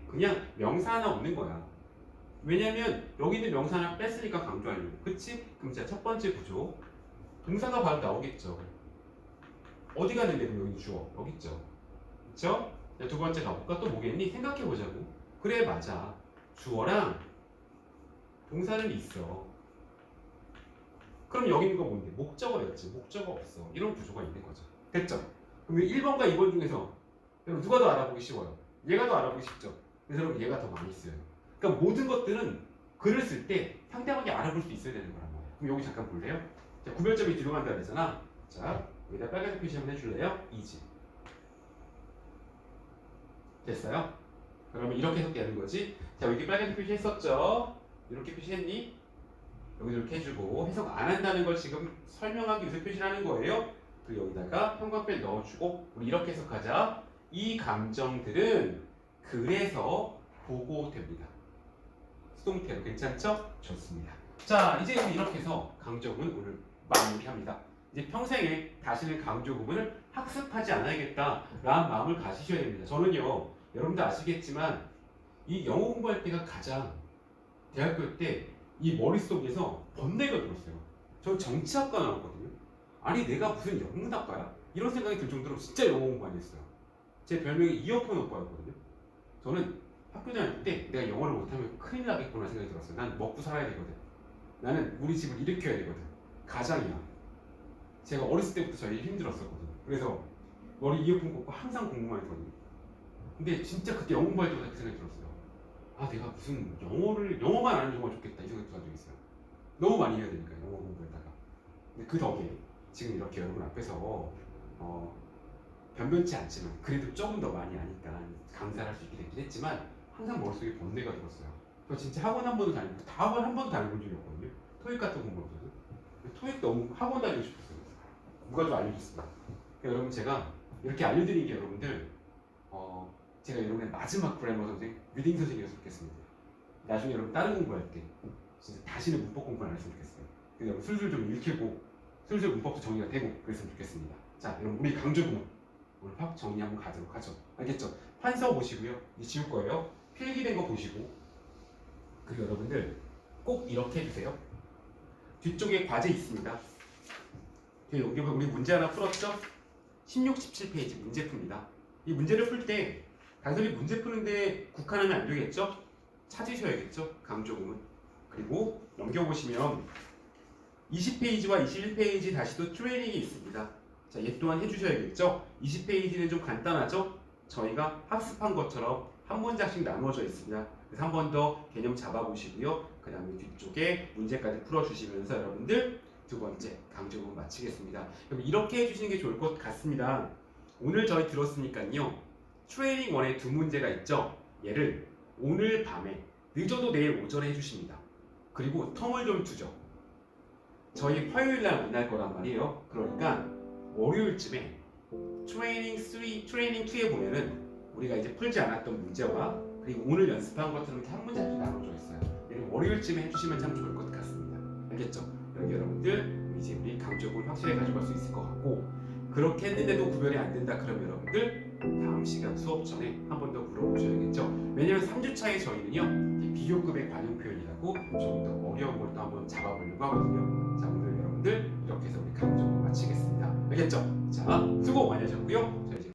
그냥 명사 하나 없는 거야. 왜냐면 여기 있는 명사 하나 뺐으니까 강조하려고. 그치? 그럼 자 첫 번째 구조. 동사가 바로 나오겠죠. 어디 갔는데 그럼 여기 주어. 여기 있죠. 그쵸? 두 번째 가볼까? 또 뭐겠니? 생각해보자고. 그래 맞아. 주어랑 동사는 있어. 그럼 여기 있는 거 뭔데? 목적어였지. 목적어 없어. 이런 구조가 있는 거죠. 됐죠? 그럼 1번과 2번 중에서 여러분 누가 더 알아보기 쉬워요? 얘가 더 알아보기 쉽죠? 그래서 여러분 얘가 더 많이 써요. 그러니까 모든 것들은 글을 쓸 때 상대방이 알아볼 수 있어야 되는 거란 말이에요. 그럼 여기 잠깐 볼래요? 자, 구별점이 뒤로 간다 그랬잖아. 자, 여기다 빨간색 표시 한번 해줄래요? 이지. 됐어요? 그러면 이렇게 해석되는 거지. 자 여기 빨간색 표시 했었죠? 이렇게 표시했니? 여기도 이렇게 해주고 해석 안 한다는 걸 지금 설명하기 위해서 표시를 하는 거예요. 그리고 여기다가 형광펜 넣어주고 우리 이렇게 해석하자. 이 감정들은 그래서 보고됩니다. 수동태로 괜찮죠? 좋습니다. 자 이제 우리 이렇게 해서 강조문 오늘 마무리합니다. 이제 평생에 다시는 강조 구문을 학습하지 않아야겠다라는 마음을 가지셔야 됩니다. 저는요, 여러분도 아시겠지만 이 영어 공부할 때가 가장 대학교 때 이 머릿속에서 번뇌가 들었어요. 저 정치학과 나왔거든요. 아니 내가 무슨 영문학과야? 이런 생각이 들 정도로 진짜 영어 공부 많이 했어요. 제 별명이 이어폰 오빠였거든요. 저는 학교 다닐 때 내가 영어를 못하면 큰일 나겠구나 생각이 들었어요. 난 먹고 살아야 되거든. 나는 우리 집을 일으켜야 되거든. 가장이야. 제가 어렸을 때부터 저희 힘들었었거든요. 그래서 머리 이어폰 꽂고 항상 공부만 했거든요. 근데 진짜 그때 영어 공부할 때마다 그 생각이 들었어요. 아 내가 무슨 영어만 아는 정말 좋겠다 이 생각도 가지고 있어요. 너무 많이 해야 되니까 영어 공부에다가. 근데 그 덕에 지금 이렇게 여러분 앞에서 변변치 않지만 그래도 조금 더 많이 아니까 강사를 할 수 있게 되긴 했지만 항상 머릿속에 번뇌가 들었어요. 저 진짜 학원 한 번도 다니고 학원 한 번도 다녀본 적이 없거든요. 토익 같은 공부였거든요. 토익 너무 학원 다니고 싶었어요. 누가 좀 알려줬습니다. 그러니까 여러분 제가 이렇게 알려드린 게 여러분들 제가 여러분의 마지막 그래머 선생, 리딩 선생님이었으면 좋겠습니다. 나중에 여러분 다른 공부할 때 진짜 다시는 문법 공부를 안 했으면 좋겠어요. 그래서 여러분 술술 좀 읽히고 슬슬 문법도 정리가 되고 그랬으면 좋겠습니다. 자 여러분 우리 강조구문 오늘 팍 정리 한번 가도록 하죠. 알겠죠? 판서 보시고요. 이제 지울 거예요. 필기된 거 보시고 그리고 여러분들 꼭 이렇게 해주세요. 뒤쪽에 과제 있습니다. 여기 우리 문제 하나 풀었죠? 16, 17페이지 문제 풉니다. 이 문제를 풀 때 단순히 문제 푸는데 국한하면 안 되겠죠? 찾으셔야겠죠? 강조구문. 그리고 넘겨보시면 20페이지와 21페이지 다시 또 트레이닝이 있습니다. 자, 얘 또한 해주셔야겠죠? 20페이지는 좀 간단하죠? 저희가 학습한 것처럼 한 문장씩 나누어져 있습니다. 그래서 한 번 더 개념 잡아보시고요. 그 다음에 뒤쪽에 문제까지 풀어주시면서 여러분들 두 번째 강조문 마치겠습니다. 그럼 이렇게 해주시는 게 좋을 것 같습니다. 오늘 저희 들었으니까요. 트레이닝 1에 두 문제가 있죠. 얘를 오늘 밤에 늦어도 내일 오전에 해주십니다. 그리고 텀을 좀 두죠. 저희 화요일날 만날 거란 말이에요. 그러니까 월요일쯤에 트레이닝 3, 트레이닝 2에 보면은 우리가 이제 풀지 않았던 문제와 그리고 오늘 연습한 것처럼 이렇게 한 문장씩 나눠져 있어요. 얘를 월요일쯤에 해주시면 참 좋을 것 같습니다. 알겠죠? 여기 여러분들 이제 우리 강조구문 확실히 가져갈 수 있을 것 같고 그렇게 했는데도 구별이 안 된다 그러면 여러분들 다음 시간 수업 전에 한 번 더 물어보셔야겠죠. 왜냐면 3주차에 저희는요 비교급의 관용 표현이라고 좀 더 어려운 걸 또 한번 잡아보려고 하거든요. 자 오늘 여러분들 이렇게 해서 우리 강조구문 마치겠습니다. 알겠죠? 자 수고 많이 하셨고요.